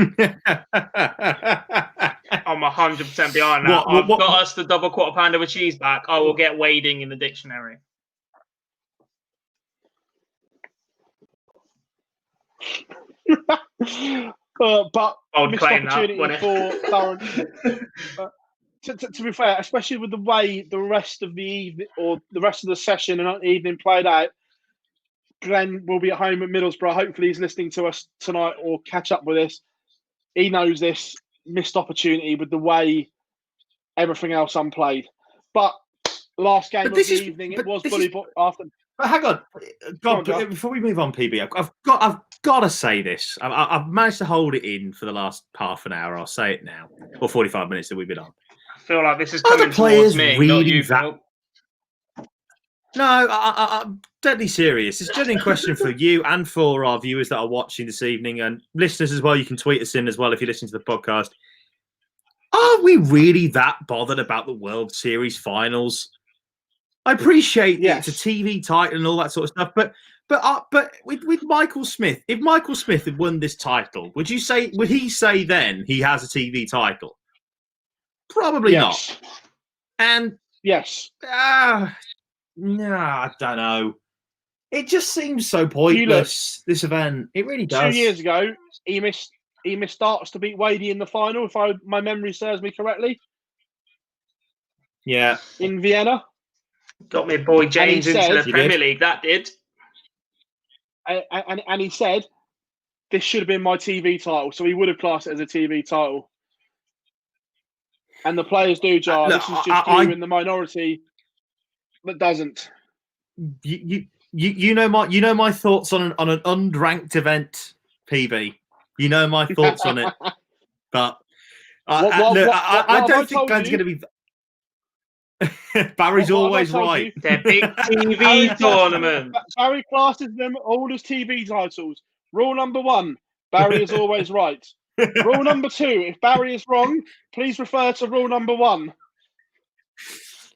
100% behind that. I've got us the double quarter pounder with cheese back. I will get wading in the dictionary. But I would missed claim opportunity that, for Darren. To be fair, especially with the way the rest of the evening or the rest of the session and evening played out, Glenn will be at home at Middlesbrough. Hopefully, he's listening to us tonight or catch up with us. He knows this missed opportunity with the way everything else unplayed. But last game of the evening, it was Bully after. But hang on, God, before we move on, PB, I've got to say this. I've managed to hold it in for the last half an hour. I'll say it now, or 45 minutes that we've been on. I feel like this is coming towards me, not you, Phil. No, I'm deadly serious. It's a genuine question for you and for our viewers that are watching this evening and listeners as well. You can tweet us in as well if you're listening to the podcast. Are we really that bothered about the World Series finals? I appreciate that it's a TV title and all that sort of stuff, but with Michael Smith, if Michael Smith had won this title, would he say then he has a TV title? Probably not. And yes. No, I don't know. It just seems so pointless, this event. It really does. 2 years ago, he missed starts to beat Wadey in the final, if my memory serves me correctly. Yeah. In Vienna. Got me boy James into the Premier League, that did. And he said, this should have been my TV title. So he would have classed it as a TV title. And the players do, Jar. This is just you in the minority that doesn't. You know my thoughts on an unranked event, PB. You know my thoughts on it. But I don't think Glenn's going to be... Barry's always right. They're big TV tournament. Barry classes them all as TV titles. Rule number 1, Barry is always right. Rule number 2, if Barry is wrong, please refer to rule number 1.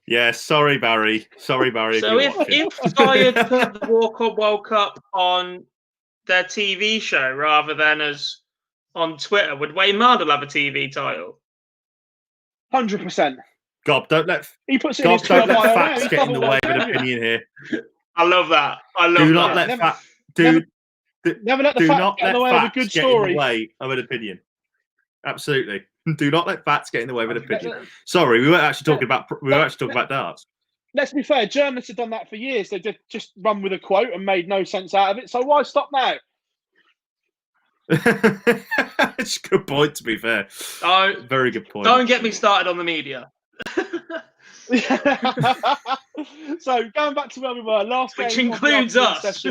Yeah, sorry, Barry. Sorry, Barry. So if Sky had put the Walk-Up World Cup on their TV show rather than as on Twitter, would Wayne Mardle have a TV title? 100%. God, don't let facts get in the way of an opinion here. I love that. Never let the facts get in the way of a good story. In the way of an opinion. Absolutely. Do not let facts get in the way of an opinion. Sorry, we weren't actually talking about darts. Let's be fair. Journalists have done that for years. They just run with a quote and made no sense out of it. So why stop now? It's a good point, to be fair. Very good point. Don't get me started on the media. So going back to where we were last game, which includes us.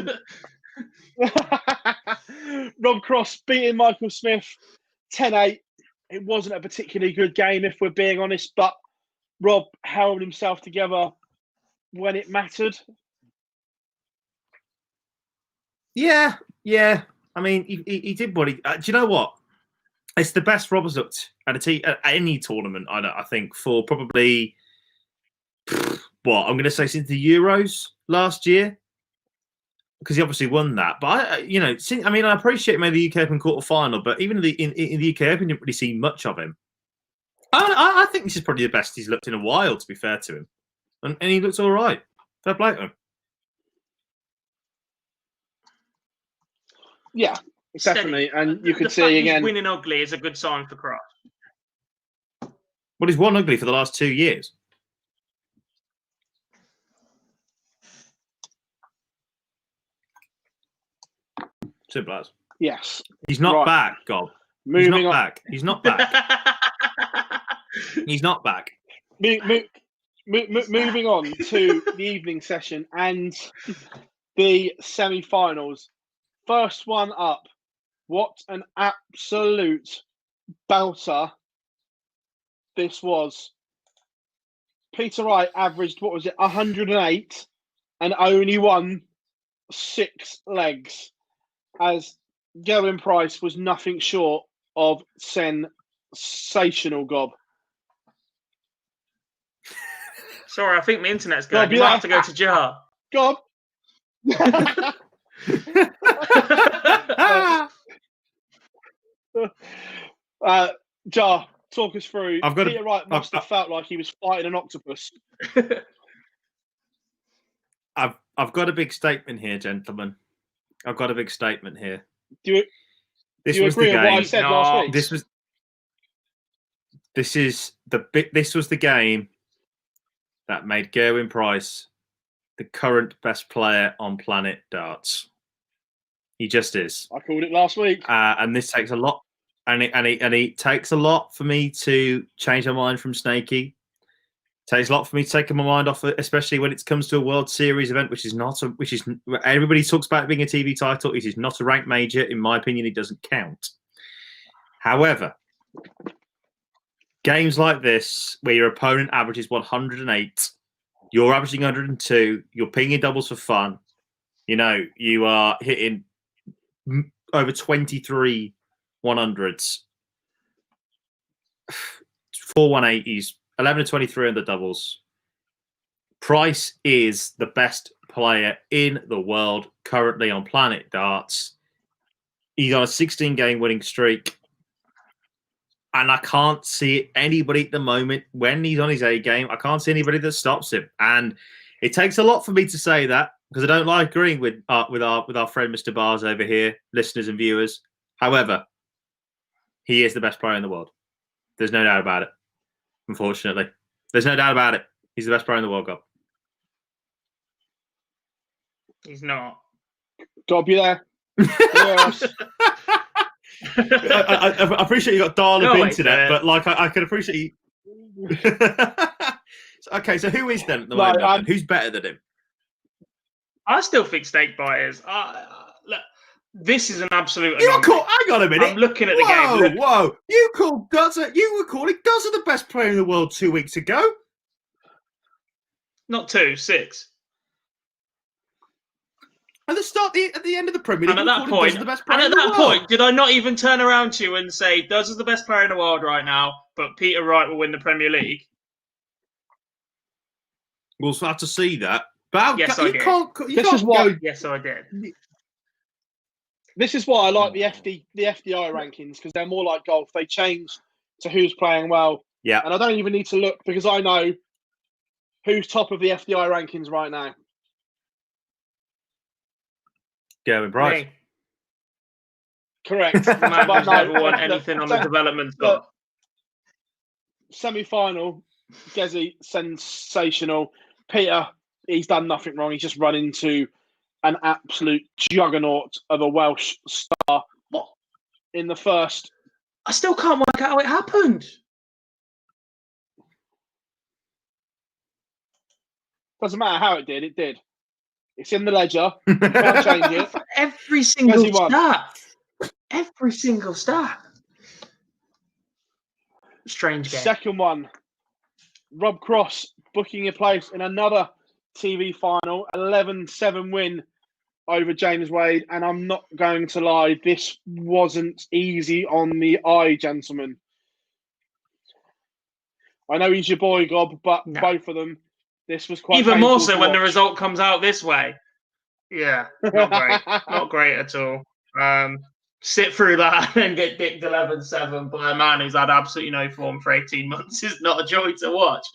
Rob Cross beating Michael Smith 10-8. It wasn't a particularly good game, if we're being honest, but Rob held himself together when it mattered. Yeah. I mean, he did what he... do you know what? It's the best Rob has looked at any tournament, I think, for probably, I'm going to say since the Euros last year, because he obviously won that. But, I appreciate maybe the UK Open quarter-final, but even in the UK Open, didn't really see much of him. I think this is probably the best he's looked in a while, to be fair to him. And he looks all right. Fair play to him. Yeah. Definitely, and you could see again. Winning ugly is a good sign for Cross. Well, he's won ugly for the last 2 years. Simple as. Yes. He's not back, Gob. He's not back. He's not back. He's not back. Moving on to the evening session and the semi-finals. First one up. What an absolute belter this was. Peter Wright averaged, 108 and only won 6 legs, as Gerwyn Price was nothing short of sensational, Gob. Sorry, I think my internet's going. You might have to go to Jar. Gob. Jar, talk us through. Peter Wright must have felt like he was fighting an octopus. I've got a big statement here, gentlemen. I've got a big statement here. Do you agree with what I said last week? This was the game that made Gerwyn Price the current best player on planet darts. He just is. I called it last week. And this takes a lot. And it takes a lot for me to change my mind from Snakey. It takes a lot for me to take my mind off it, especially when it comes to a World Series event, which is everybody talks about it being a TV title. It is not a ranked major. In my opinion, it doesn't count. However, games like this, where your opponent averages 108, you're averaging 102, you're pinging doubles for fun. You know, you are hitting over 23 100s, 4 180s, 11 to 23 on the doubles. Price is the best player in the world currently on Planet Darts. He's on a 16-game winning streak. And I can't see anybody at the moment, when he's on his A game, I can't see anybody that stops him. And it takes a lot for me to say that, because I don't like agreeing with our friend Mr. Bars over here, listeners and viewers. However, he is the best player in the world. There's no doubt about it. Unfortunately, there's no doubt about it. He's the best player in the world, Gob. He's not. Gob, you there? I appreciate you got dial-up internet, but like I can appreciate you. Okay, so who is then at the moment? Who's better than him? I still think Snakebite is. Look, this is an absolute. Hang on a minute. I'm looking at the game. Whoa! You called Guzza. You were calling Guzza the best player in the world 2 weeks ago. Not 2, 6. At the end of the Premier League, and at that point, did I not even turn around to you and say, Duz is the best player in the world right now, but Peter Wright will win the Premier League? We'll have to see that. But yes, I did. Yes, I did. This is why I like the FDI rankings, because they're more like golf. They change to who's playing well. Yeah. And I don't even need to look, because I know who's top of the FDI rankings right now. Gerwyn Price. Correct. The man who's never won anything on the development top. Semi-final, Gezi, sensational. Peter, he's done nothing wrong. He's just run into an absolute juggernaut of a Welsh star. What? In the first. I still can't work out how it happened. Doesn't matter how it did. It did. It's in the ledger. You can't change it. Every single stat. Every single stat. Strange game. Second one. Rob Cross booking a place in another TV final. 11-7 win over James Wade. And I'm not going to lie, this wasn't easy on the eye, gentlemen. I know he's your boy, Gob, but both of them, this was quite even more so when the result comes out this way. Yeah, not great. Not great at all. Sit through that and get dicked 11-7 by a man who's had absolutely no form for 18 months is not a joy to watch.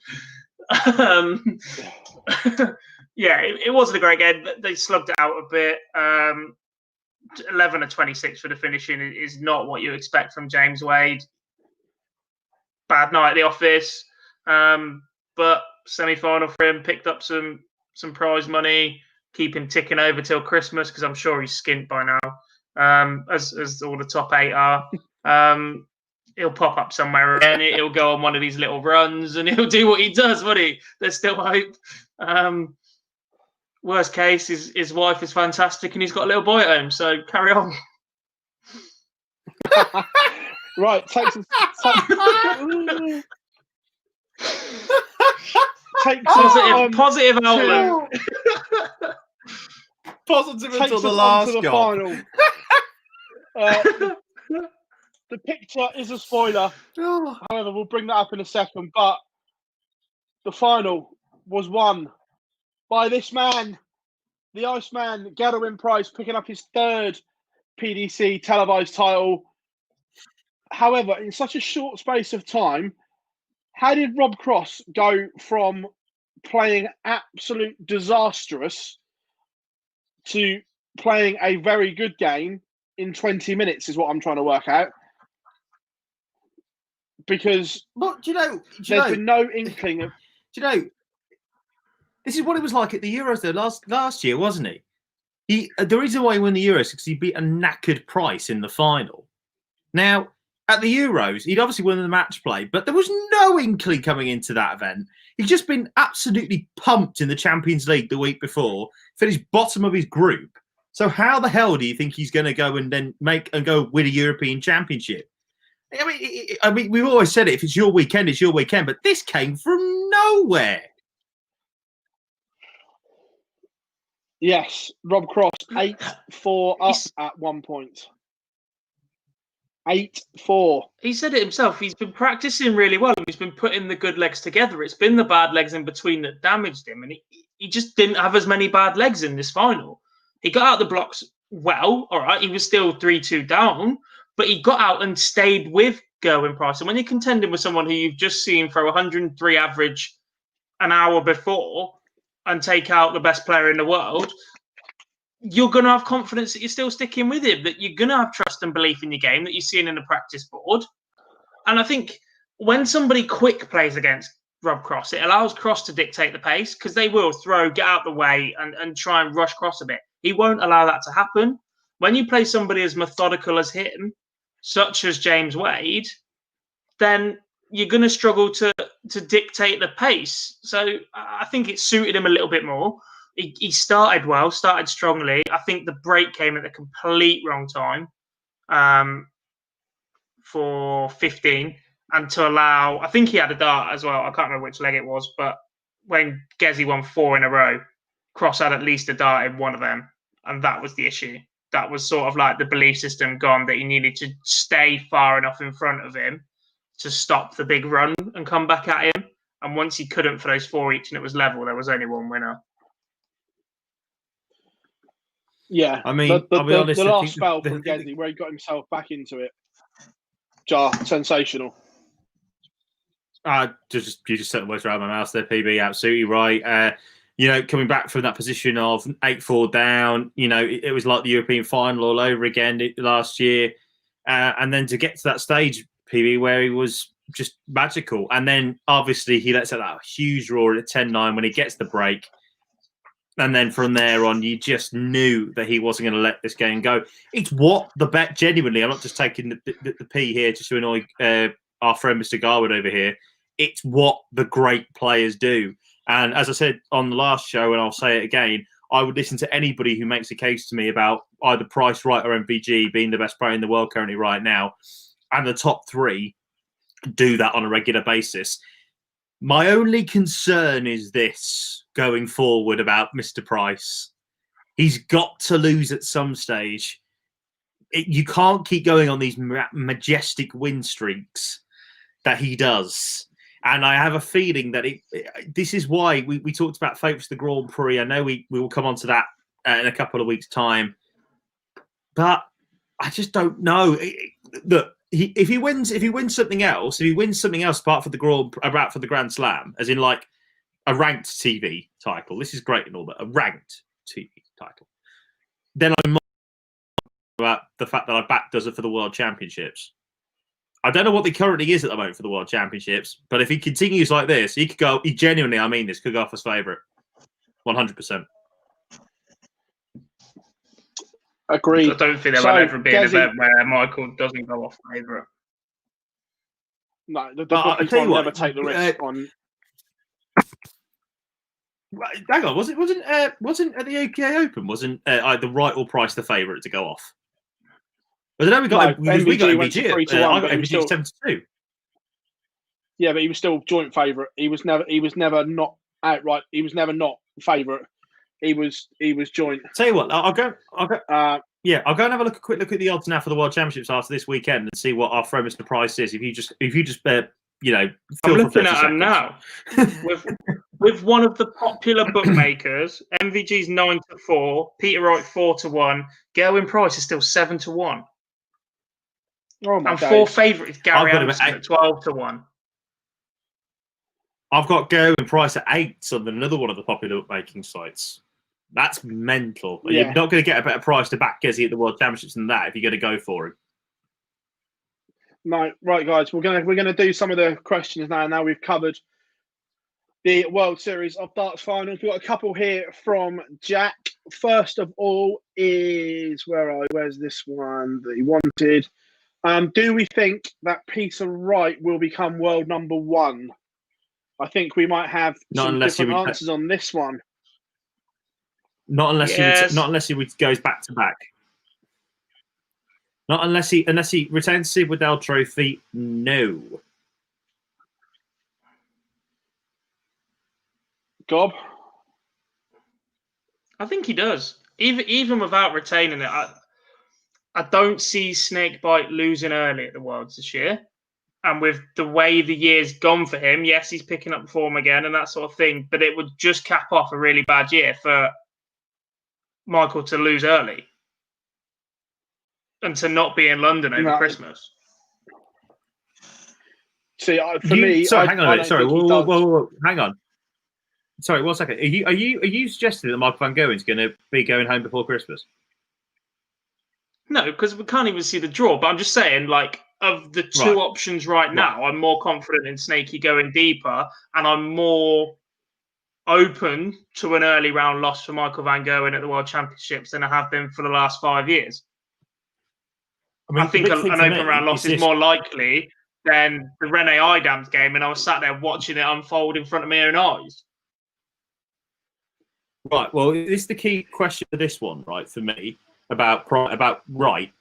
Yeah, it wasn't a great game. They slugged it out a bit. 11-26 for the finishing is not what you expect from James Wade. Bad night at the office. But semi-final for him, picked up some prize money, keep him ticking over till Christmas, because I'm sure he's skint by now, as all the top 8 are. He'll pop up somewhere and he'll go on one of these little runs and he'll do what he does, won't he? There's still hope. Worst case, his wife is fantastic and he's got a little boy at home, so carry on. Right, take some... takes positive outlook. Positive takes until us the on last to the goal. final. The picture is a spoiler. However, we'll bring that up in a second. But the final was won by this man, the Iceman, Gerwin Price, picking up his third PDC televised title. However, in such a short space of time, how did Rob Cross go from playing absolute disastrous to playing a very good game in 20 minutes is what I'm trying to work out. Because there's been no inkling of... This is what it was like at the Euros though, last year, wasn't he? The reason why he won the Euros is because he beat a knackered Price in the final. Now, at the Euros, he'd obviously won the match play, but there was no inkling coming into that event. He'd just been absolutely pumped in the Champions League the week before, finished bottom of his group. So how the hell do you think he's going to go and then go win a European Championship? I mean, we've always said it, if it's your weekend, it's your weekend, but this came from nowhere. Yes, Rob Cross, 8-4 up at one point. 8-4. He said it himself. He's been practicing really well. He's been putting the good legs together. It's been the bad legs in between that damaged him. And he just didn't have as many bad legs in this final. He got out the blocks well. All right. He was still 3-2 down, but he got out and stayed with Gerwin Price. And when you're contending with someone who you've just seen throw 103 average an hour before and take out the best player in the world, you're going to have confidence that you're still sticking with him, that you're going to have trust and belief in your game that you're seeing in the practice board. And I think when somebody quick plays against Rob Cross, it allows Cross to dictate the pace because they will get out the way and try and rush Cross a bit. He won't allow that to happen. When you play somebody as methodical as him, such as James Wade, then you're going to struggle to dictate the pace. So I think it suited him a little bit more. He started well, started strongly. I think the break came at the complete wrong time for 15 and to allow, I think he had a dart as well. I can't remember which leg it was, but when Gezi won 4 in a row, Cross had at least a dart in one of them. And that was the issue. That was sort of like the belief system gone, that he needed to stay far enough in front of him to stop the big run and come back at him. And once he couldn't for those 4 each and it was level, there was only one winner. Yeah, I mean, I'll be honest. The last spell from Gezi, where he got himself back into it, sensational. You just set the words right out of my mouth there, PB. Absolutely right. Coming back from that position of 8-4 down, it was like the European final all over again last year, and then to get to that stage, PB, where he was just magical, and then obviously he lets out that huge roar at 10-9 when he gets the break. And then from there on, you just knew that he wasn't going to let this game go. It's what the bet, genuinely, I'm not just taking the P here just to annoy our friend Mr. Garwood over here. It's what the great players do. And as I said on the last show, and I'll say it again, I would listen to anybody who makes a case to me about either Price, Wright, or MVG being the best player in the world currently right now. And the top 3 do that on a regular basis. My only concern is this going forward about Mr. Price. He's got to lose at some stage. You can't keep going on these majestic win streaks that he does. And I have a feeling that this is why we talked about favourites to the Grand Prix. I know we will come on to that in a couple of weeks' time. But I just don't know. Look, if he wins something else, apart from the Grand Slam, as in like a ranked TV title, this is great and all that, a ranked TV title, then I'm about the fact that I backed us for the World Championships. I don't know what he currently is at the moment for the World Championships, but if he continues like this, he could go. He genuinely, I mean this, could go off as favourite, 100%. Agreed. I don't think there will ever be an event where Michael doesn't go off favourite. No, the bookies will never take the risk on. Hang on, wasn't at the APA Open? Wasn't either Wright or Price the favourite to go off? I don't know. We got MVG. I got MVG 7-2. Yeah, but he was still joint favourite. He was never not outright. He was never not favourite. He was joint. Tell you what, I'll go and have a quick look at the odds now for the World Championships after this weekend and see what our throw Mr. Price is. If you just I'm looking at him now. with one of the popular bookmakers, MVG's 9-4, Peter Wright 4-1, Gerwin Price is still 7-1. Oh my and days. 4th favourite is Gary Anderson at 12-1. I've got Gerwin Price at 8 on another one of the popular bookmaking sites. That's mental. Yeah. You're not going to get a better price to back Gezi at the World Championships than that if you're going to go for him. No, right, guys. We're gonna do some of the questions now. Now we've covered the World Series of Darts finals. We've got a couple here from Jack. First of all is where's this one that he wanted? Do we think that Peter Wright will become world number 1? I think we might have some different answers on this one. Not unless he goes back to back. Not unless he retains the Sidwell Trophy. No. Gob? I think he does. Even without retaining it, I don't see Snakebite losing early at the Worlds this year. And with the way the year's gone for him, yes, he's picking up form again and that sort of thing, but it would just cap off a really bad year for Michael to lose early and to not be in London over Christmas. See, for me, sorry, hang on a minute. Sorry, whoa, hang on. Sorry, 1 second. Are you suggesting that Michael Van Goen's going to be going home before Christmas? No, because we can't even see the draw. But I'm just saying, like, of the two options right now, I'm more confident in Snakey going deeper, and I'm more open to an early round loss for Michael Van Goen at the World Championships than I have been for the last 5 years. I think an open round loss is more likely than the Rene Idams game, and I was sat there watching it unfold in front of my own eyes. Right. Well, this is the key question for this one, right? For me, about Wright.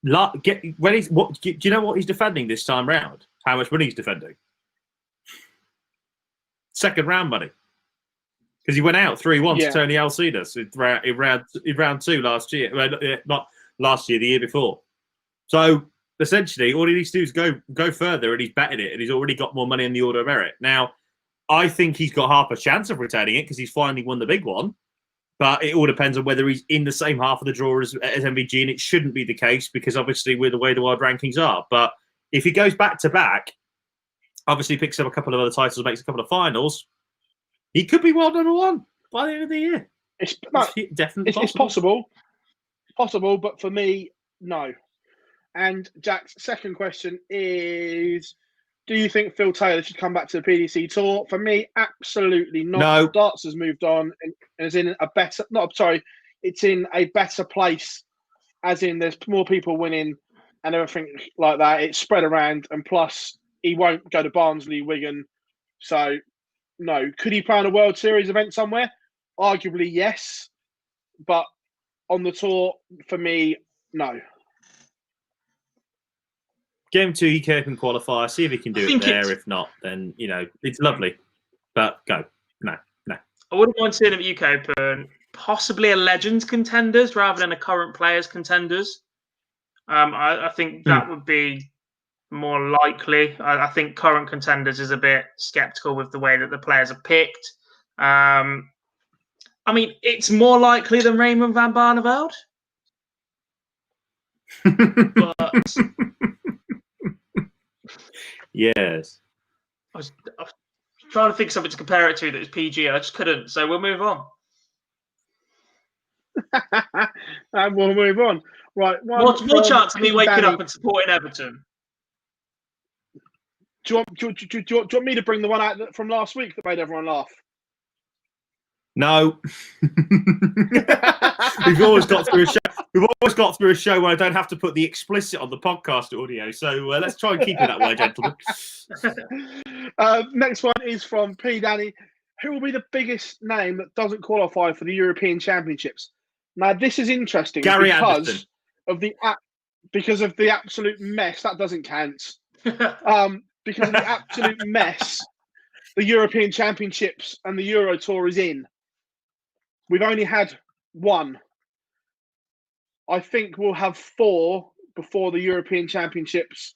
Do you know what he's defending this time round? How much money he's defending? Second round money, because he went out 3-1 to Tony Alcides in round 2 last year. Well, not last year, the year before. So essentially, all he needs to do is go further, and he's betting it, and he's already got more money in the order of merit. Now, I think he's got half a chance of retaining it because he's finally won the big one. But it all depends on whether he's in the same half of the draw as MVG, and it shouldn't be the case because obviously with the way the world rankings are. But if he goes back to back, obviously picks up a couple of other titles, makes a couple of finals, he could be world number 1 by the end of the year. It's definitely possible. It's possible. Possible, but for me, no. And Jack's second question is, do you think Phill Taylor should come back to the PDC Tour? For me, absolutely not. No. Darts has moved on and is in a better... it's in a better place, as in there's more people winning and everything like that. It's spread around, and plus, he won't go to Barnsley, Wigan. So, no. Could he play on a World Series event somewhere? Arguably, yes. But on the tour, for me, no. Game 2, UK Open qualifier. See if he can do it there. If not, then, it's lovely. But go. No. I wouldn't mind seeing him at UK Open. Possibly a Legends contenders rather than a current players contenders. I think that would be more likely. I think current contenders is a bit sceptical with the way that the players are picked. I mean, it's more likely than Raymond van Barneveld. But... Yes. I was trying to think of something to compare it to that was PG, and I just couldn't. So we'll move on. And we'll move on. Right. More chance of me waking up and supporting Everton. Do you want me to bring the one out from last week that made everyone laugh? No. We've always got through a show. We've always got through a show where I don't have to put the explicit on the podcast audio. So let's try and keep it that way, gentlemen. Next one is from P. Danny. Who will be the biggest name that doesn't qualify for the European Championships? Now, this is interesting because of the absolute mess. That doesn't count. Because of the absolute mess the European Championships and the Euro Tour is in. We've only had one. I think we'll have 4 before the European Championships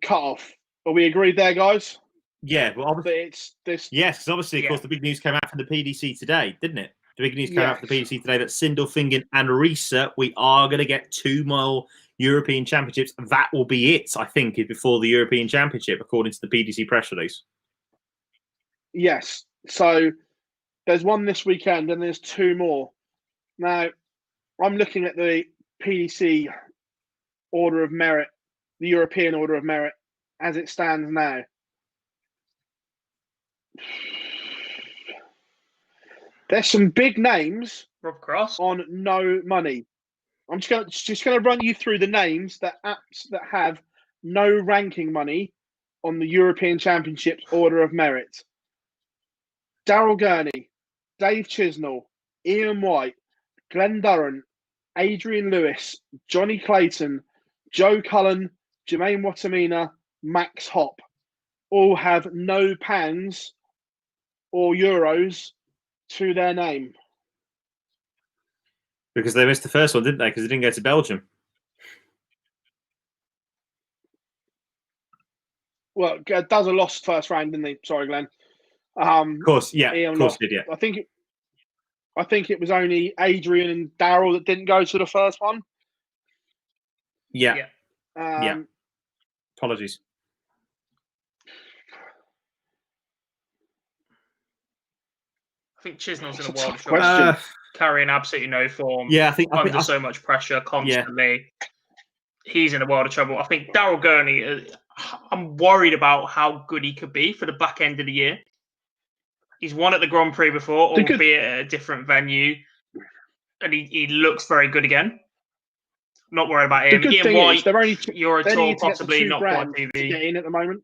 cut off. Are we agreed there, guys? Yeah, well, obviously, it's this. Yes, because obviously, of course, the big news came out from the PDC today, didn't it? The big news came out from the PDC today that Sindelfingen and Riesa, we are going to get 2 more European Championships. That will be it, I think, before the European Championship, according to the PDC press release. Yes. So there's one this weekend and there's 2 more. Now, I'm looking at the PDC Order of Merit, the European Order of Merit, as it stands now. There's some big names Rob Cross on no money. I'm just going to run you through the names that have no ranking money on the European Championships Order of Merit. Daryl Gurney, Dave Chisnall, Ian White, Glenn Durrant, Adrian Lewis, Johnny Clayton, Joe Cullen, Jermaine Watamina, Max Hopp, all have no pounds or euros to their name. Because they missed the first one, didn't they? Because they didn't go to Belgium. Well, Daz lost first round, didn't they? Sorry, Glenn. Of course, yeah. Of course he did, yeah. I think it was only Adrian and Daryl that didn't go to the first one. Yeah. Yeah. Apologies. I think Chisnall's in a world of trouble. Carrying absolutely no form. Yeah, I think under so much pressure constantly. Yeah. He's in a world of trouble. I think Daryl Gurney, I'm worried about how good he could be for the back end of the year. He's won at the Grand Prix before, albeit at a different venue. And he looks very good again. Not worried about him. Ian White, Euro Tour, possibly not quite TV. Get in at the moment.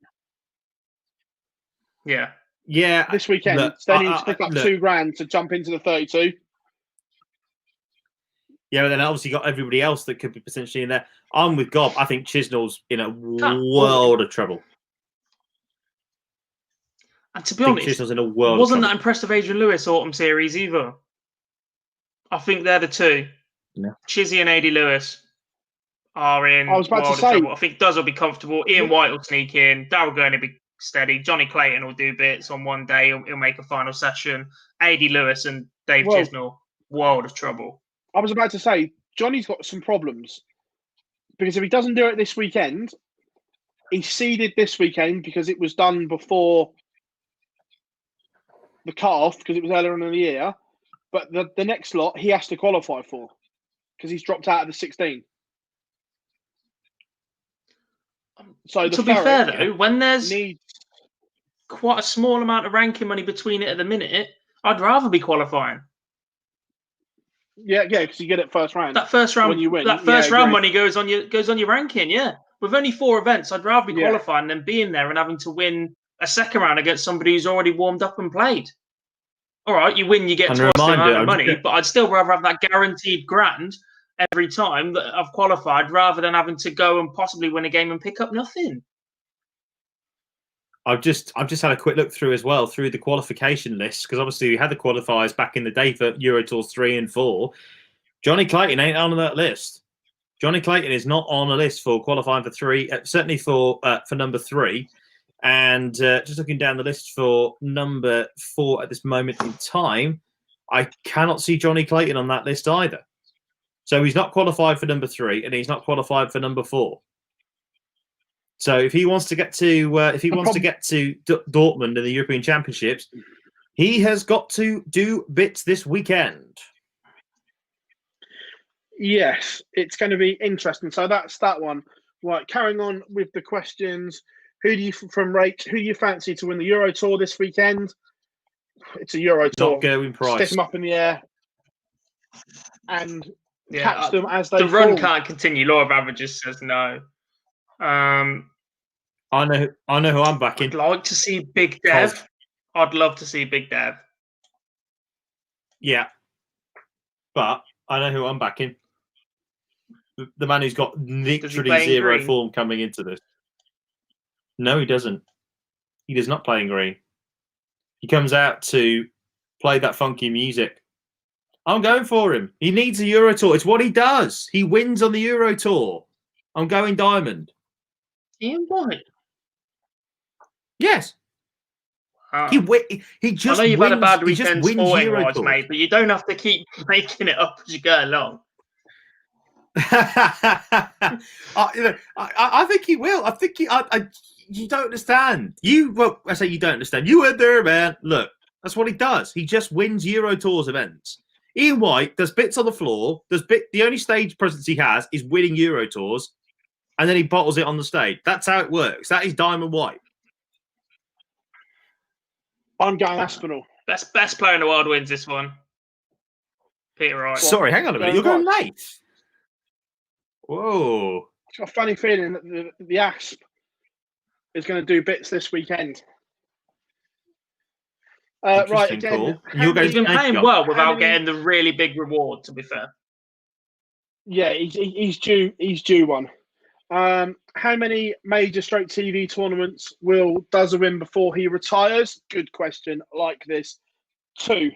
Yeah. Yeah. This weekend, they need to pick up $2,000 to jump into the 32. Yeah, but then obviously you got everybody else that could be potentially in there. I'm with Gob. I think Chisnall's in a world of trouble. And to be honest, Chisnall's in a world wasn't that impressed with Adrian Lewis Autumn Series either. I think they're the 2. Yeah. Chizzy and AD Lewis are in I was about to say, trouble. I think Duz will be comfortable. Ian White will sneak in. Daryl Gurney will be steady. Johnny Clayton will do bits on one day. He'll make a final session. AD Lewis and Dave Chisnall, world of trouble. I was about to say, Johnny's got some problems. Because if he doesn't do it this weekend, he's seeded this weekend because it was done before the cut-off, because it was earlier in the year. But the next lot, he has to qualify for because he's dropped out of the 16. So to be fair, though, when there's quite a small amount of ranking money between it at the minute, I'd rather be qualifying. Yeah, because you get it first round. That first round, when you win, that first round money goes on your ranking. Yeah, with only 4 events, I'd rather be qualifying than being there and having to win a second round against somebody who's already warmed up and played. All right, you win, you get twice the amount of money, but I'd still rather have that guaranteed grand every time that I've qualified rather than having to go and possibly win a game and pick up nothing. I've just had a quick look through as well through the qualification list, because obviously we had the qualifiers back in the day for Euro Tours 3 and 4. Johnny Clayton ain't on that list. Johnny Clayton is not on a list for qualifying for 3, certainly for number 3. And just looking down the list for number 4 at this moment in time, I cannot see Johnny Clayton on that list either. So he's not qualified for number 3, and he's not qualified for number 4. So if he wants to get to Dortmund in the European Championships, he has got to do bits this weekend. Yes, it's going to be interesting. So that's that one. Right, carrying on with the questions. Who do you fancy to win the Euro Tour this weekend? It's a Euro Tour. Not going Price. Stick them up in the air and catch them as they the run can't continue. Law of averages says no. I know who I'm backing. I'd like to see Big Dev. I'd love to see Big Dev. Yeah, but I know who I'm backing. The man who's got literally zero form coming into this. No, he doesn't. He does not play in green. He comes out to play that funky music. I'm going for him. He needs a Euro Tour. It's what he does. He wins on the Euro Tour. I'm going diamond. Ian White. Yes. He just I know you've had a bad weekend sporting-wise, mate, but you don't have to keep making it up as you go along. I think he will. I think you don't understand. I say you don't understand. You weren't there, man. Look, that's what he does. He just wins Euro Tours events. Ian White does bits on the floor. The only stage presence he has is winning Euro Tours, and then he bottles it on the stage. That's how it works. That is Diamond White. I'm going Aspinall. Best player in the world wins this one. Peter Wright. Sorry, hang on a minute. You're going late. Whoa. I've got a funny feeling that the Asp is going to do bits this weekend. Right, again. He's been playing well without getting the really big reward, to be fair. Yeah, he's due one. How many major stroke TV tournaments does he win before he retires? Good question. Like this. 2.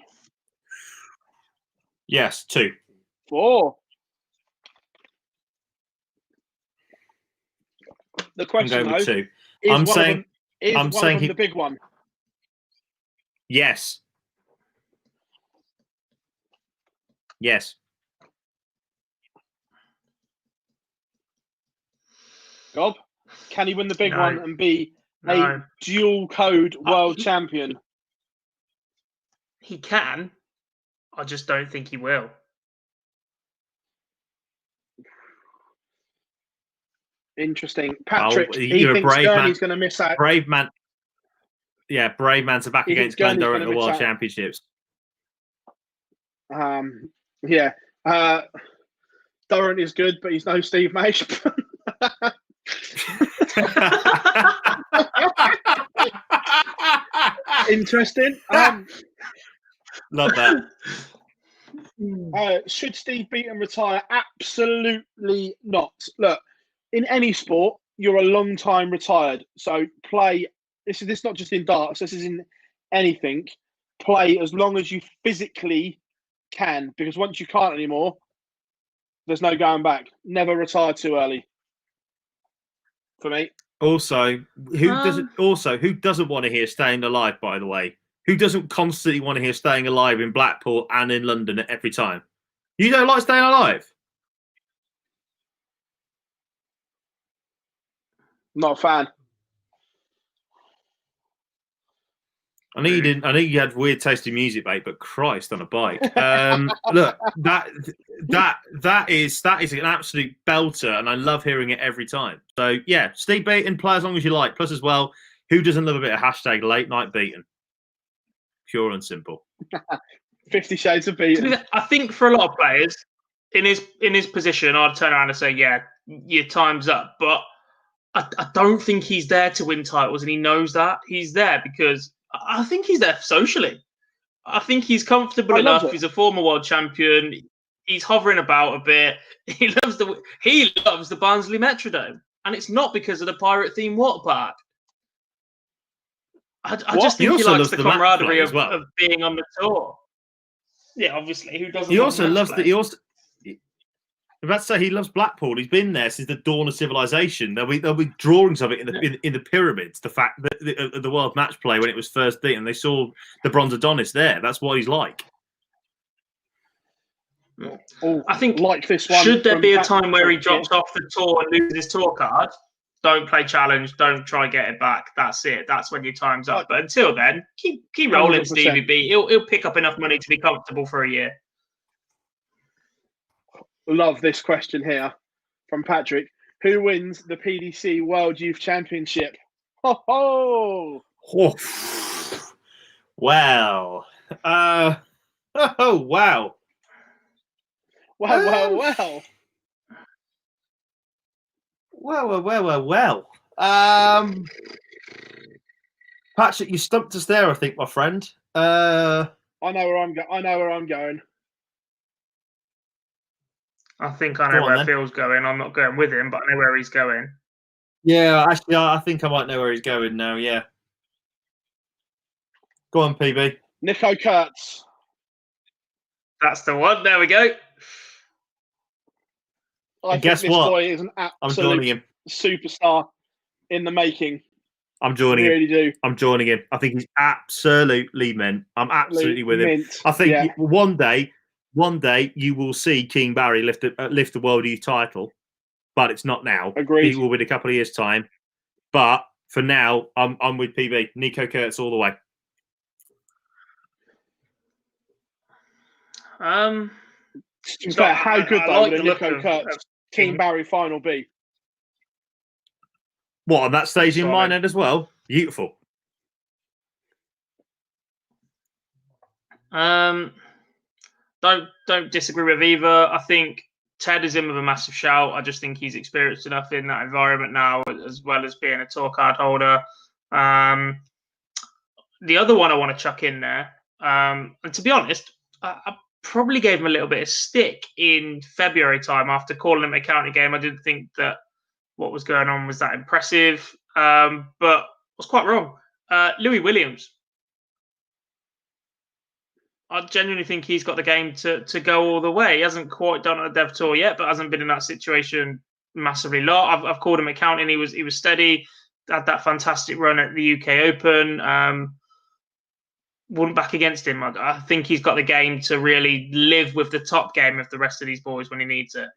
Yes, 2. 4. The question though, 2. Is I'm one saying of them the big one? Yes. Yes. Gob, can he win the big No. one and be No. a dual code world champion? He can. I just don't think he will. Interesting. Patrick, he you're a thinks brave Gurney's man. going to miss out. Brave man. Yeah, brave man to back He against thinks Gurney's Glendora at the gonna World miss out. Championships. Yeah. Durrant is good, but he's no Steve Maish. Interesting. Love that. Should Steve Beaton retire? Absolutely not. Look, in any sport, you're a long time retired. So play. This is not just in darts. This is in anything. Play as long as you physically can, because once you can't anymore, there's no going back. Never retire too early. For me. Also, who doesn't want to hear Staying Alive, by the way? Who doesn't constantly want to hear Staying Alive in Blackpool and in London at every time? You don't like Staying Alive? Not a fan. I know you didn't. I know you had weird taste in music, mate. But Christ, on a bike. Look, that is an absolute belter, and I love hearing it every time. So yeah, Steve Beaton, play as long as you like. Plus, as well, who doesn't love a bit of hashtag late night Beaton? Pure and simple. 50 Shades of Beaton. I think for a lot of players in his position, I'd turn around and say, "Yeah, your time's up." But I don't think he's there to win titles, and he knows that. He's there because I think he's there socially. I think he's comfortable enough. He's a former world champion. He's hovering about a bit. He loves the Barnsley Metrodome, and it's not because of the pirate themed water park. I just think he likes the camaraderie of being on the tour. Yeah, obviously, who doesn't? He also loves the. I'm about to say he loves Blackpool. He's been there since the dawn of civilization. There'll be drawings of it in the pyramids. The fact that the World Match Play when it was first beaten, they saw the Bronze Adonis there. That's what he's like. I think like this one. Should there be a time where he drops off the tour and loses his tour card? Don't play challenge. Don't try and get it back. That's it. That's when your time's up. But until then, keep rolling, 100%. Stevie B. He'll pick up enough money to be comfortable for a year. Love this question here from Patrick. Who wins the PDC World Youth Championship? Ho ho! Oh. Wow. Oh wow. Well. Well. Patrick, you stumped us there, I think, my friend. I know where I'm going. I think I know where Phil's going. I'm not going with him, but I know where he's going. Yeah, actually, I think I might know where he's going now. Yeah. Go on, PB. Nico Kurtz. That's the one. There we go. I think guess this what? boy is an I'm joining absolute him. superstar in the making. I'm joining I really him. do. I'm joining him. I think he's absolutely mint. I'm absolutely with him. Mint. I think Yeah. one day you will see King Barry lift the World Youth title, but it's not now. Agreed. It will be in a couple of years' time. But for now, I'm with PB. Nico Kurtz all the way. To be fair, how good though would a Nico Kurtz King Barry final be? What, on that stage in mine end as well? Beautiful. Don't disagree with either. I think Ted is in with a massive shout. I just think he's experienced enough in that environment now, as well as being a tour card holder. The other one I want to chuck in there, and to be honest, I probably gave him a little bit of stick in February time after calling him a county game. I didn't think that what was going on was that impressive, but I was quite wrong. Louis Williams. I genuinely think he's got the game to go all the way. He hasn't quite done a dev tour yet, but hasn't been in that situation massively long. I've called him accounting. He was steady. Had that fantastic run at the UK Open. Wouldn't back against him. I think he's got the game to really live with the top game of the rest of these boys when he needs it.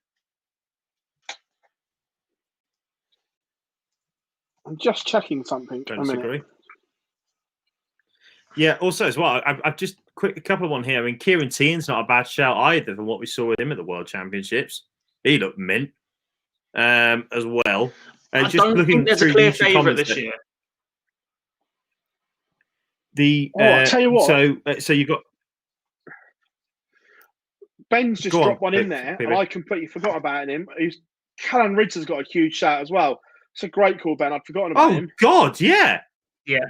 I'm just checking something. Don't disagree. Yeah, also as well, I've just a couple of one here. I mean, Kieran Tiern's not a bad shout either from what we saw with him at the World Championships. He looked mint as well. I just don't think there's a clear favourite this year. I'll tell you what. So you got Ben's just dropped one in there, and I completely forgot about him. Callan Ridge has got a huge shout as well. It's a great call, Ben. I'd forgotten about him. Oh God, yeah, yeah,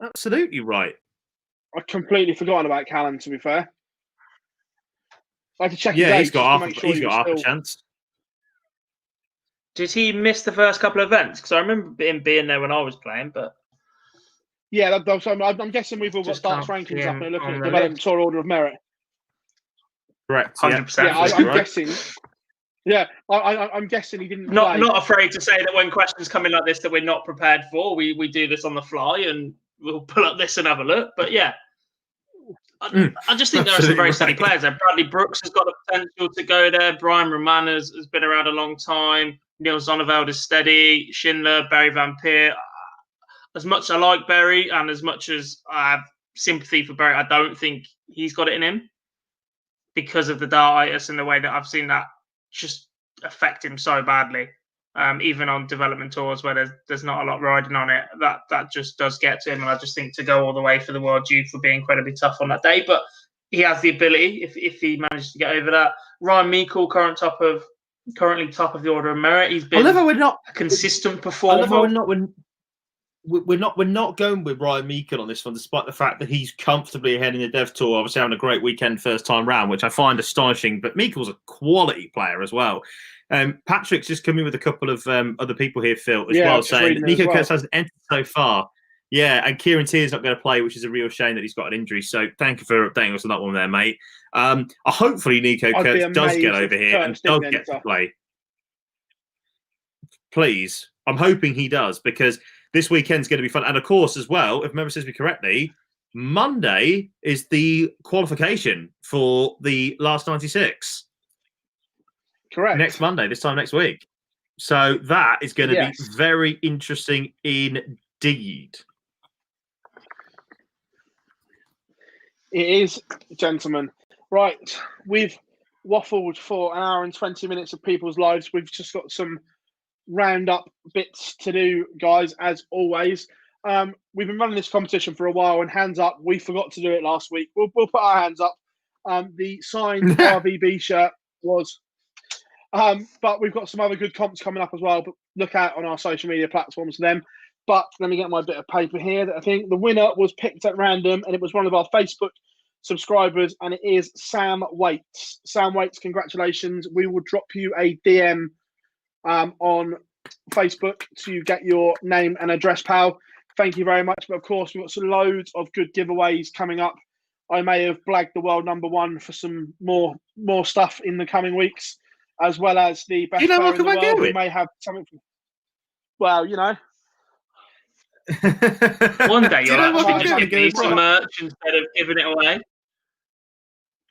absolutely right. I'd completely forgotten about Callan. To be fair, I had to check. Yeah, his he's got half a chance. Did he miss the first couple of events? Because I remember him being there when I was playing, but. Yeah, I'm guessing we've all got darts rankings up and looking at development tour order of merit. Correct. 100%. Yeah, I'm guessing. Yeah, I'm guessing he didn't. Not afraid to say that when questions come in like this that we're not prepared for, we do this on the fly and we'll pull up this and have a look. But yeah, I just think there are some very steady players there. Bradley Brooks has got the potential to go there. Brian Roman has been around a long time. Neil Zonneveld is steady. Schindler, Barry Van Peer. As much as I like Barry and as much as I have sympathy for Barry, I don't think he's got it in him because of the dartitis and the way that I've seen that just affect him so badly. Even on development tours where there's not a lot riding on it, that just does get to him. And I just think to go all the way for the World Youth would be incredibly tough on that day. But he has the ability if he manages to get over that. Ryan Meikle, currently top of the order of merit. He's been a consistent performer. We're not going with Ryan Meikle on this one, despite the fact that he's comfortably ahead in the Dev Tour, obviously having a great weekend first time round, which I find astonishing. But Meikle's a quality player as well. Patrick's just come in with a couple of other people here, Phill, as well, saying that Nico Kurtz hasn't entered so far. Yeah, and Kieran Tiern's not going to play, which is a real shame that he's got an injury. So thank you for updating us on that one there, mate. Hopefully Nico Kurtz does get over here and does get to play. Please. I'm hoping he does, because this weekend's going to be fun. And of course, as well, if memory serves me correctly, Monday is the qualification for the last 96. Correct. Next Monday, this time next week. So that is going to be very interesting indeed. It is, gentlemen. Right. We've waffled for an hour and 20 minutes of people's lives. We've just got some roundup bits to do, guys, as always. We've been running this competition for a while, and hands up, we forgot to do it last week. We'll put our hands up. The signed RVB shirt was, but we've got some other good comps coming up as well. But look out on our social media platforms for them. But let me get my bit of paper here. That I think the winner was picked at random, and it was one of our Facebook subscribers, and it is Sam Waits. Sam Waits, congratulations. We will drop you a DM on Facebook to get your name and address, pal. thank you very much. But of course, we've got some loads of good giveaways coming up. I may have blagged the world #1 for some more stuff in the coming weeks, as well as the best player in the world. We may have something. Well, one day you'll actually just give me some merch instead of giving it away.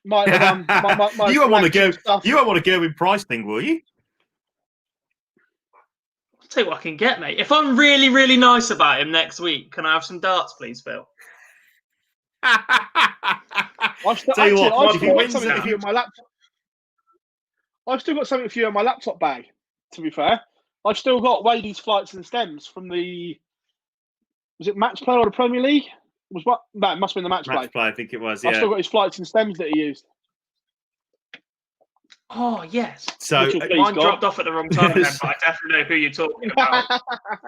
You won't want to go with price thing, will you? I'll tell you what I can get, mate. If I'm really, really nice about him next week, can I have some darts, please, Phill? I've still got something for you on my laptop. I've still got something for you in my laptop bag. To be fair, I've still got Wadey's flights and stems from the. Was it match play or the Premier League? Was what? No, it must have been the match play. I think it was. Yeah. I've still got his flights and stems that he used. Oh yes. So mine dropped off at the wrong time, then, but I definitely know who you're talking about.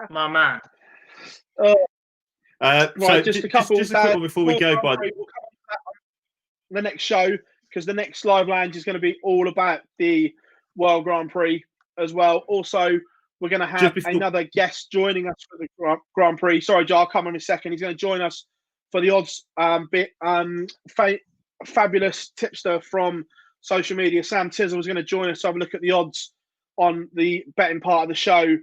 My man. Right, so just a couple. Just a quick one before we go. By the next show, because the next live lounge is going to be all about the World Grand Prix as well. Also, we're going to have another guest joining us for the Grand Prix. Sorry, Jar, I'll come in a second. He's going to join us for the odds bit. Fabulous tipster from social media, Sam Tizzle, was going to join us to have a look at the odds on the betting part of the show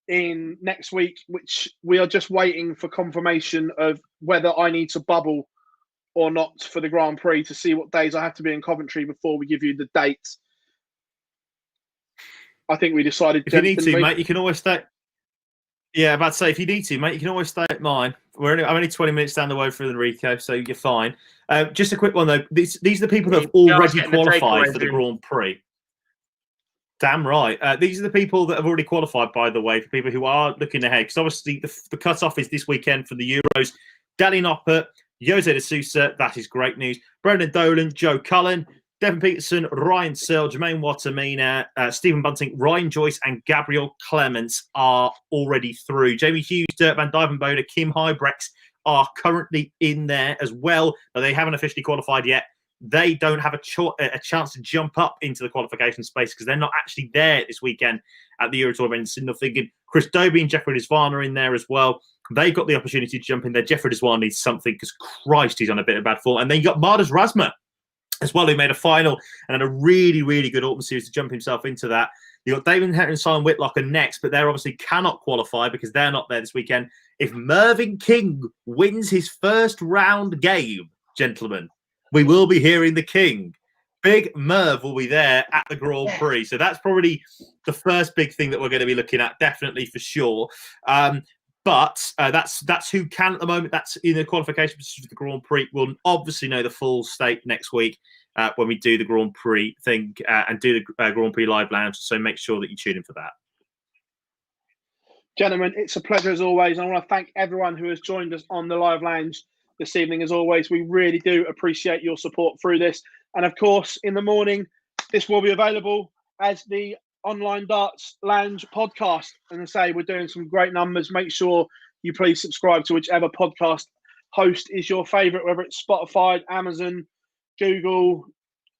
in next week, which we are just waiting for confirmation of whether I need to bubble or not for the Grand Prix to see what days I have to be in Coventry before we give you the dates. I think we decided. If you need to, mate, you can always stay. Yeah, about to say, if you need to, mate, you can always stay at mine. I'm only 20 minutes down the road from Enrico, so you're fine. Just a quick one, though. These are the people that have already qualified for the Grand Prix. Damn right. These are the people that have already qualified, by the way, for people who are looking ahead. Because obviously the cut-off is this weekend for the Euros. Danny Noppert, Jose de Sousa, that is great news. Brendan Dolan, Joe Cullen, Devin Peterson, Ryan Searle, Jermaine Wattermina, Stephen Bunting, Ryan Joyce, and Gabriel Clements are already through. Jamie Hughes, Dirk Van Dijvenbode, Kim Huybrechts are currently in there as well, but they haven't officially qualified yet. They don't have a chance to jump up into the qualification space because they're not actually there this weekend at the Euro Tour in Sydney. Thinking Chris Dobie and Jeffrey Desvana are in there as well. They got the opportunity to jump in there. Jeffrey Desvana needs something because Christ, he's on a bit of bad form. And then you got Mardas Razma as well, who made a final and had a really, really good Autumn Series to jump himself into that. You got David Henry and Simon Whitlock are next, but they're obviously cannot qualify because they're not there this weekend. If Mervyn King wins his first round game, gentlemen, we will be hearing the King. Big Merv will be there at the Grand Prix. So that's probably the first big thing that we're going to be looking at, definitely for sure. But that's who can at the moment. That's in the qualification position for the Grand Prix. We'll obviously know the full state next week when we do the Grand Prix thing and do the Grand Prix live lounge. So make sure that you tune in for that. Gentlemen, it's a pleasure as always. I want to thank everyone who has joined us on the live lounge this evening. As always, we really do appreciate your support through this. And of course, in the morning, this will be available as the Online Darts Lounge podcast. And I say we're doing some great numbers. Make sure you please subscribe to whichever podcast host is your favorite, whether it's Spotify, Amazon, Google,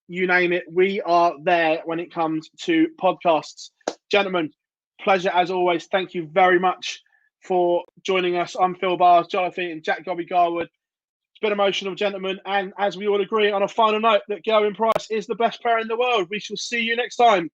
you name it. We are there when it comes to podcasts. Gentlemen, pleasure as always. Thank you very much for joining us. I'm Phill Bars, Jarleth and Jack Gobby Garwood. It's been emotional, gentlemen. And as we all agree on a final note, that Gerwyn Price is the best player in the world. We shall see you next time.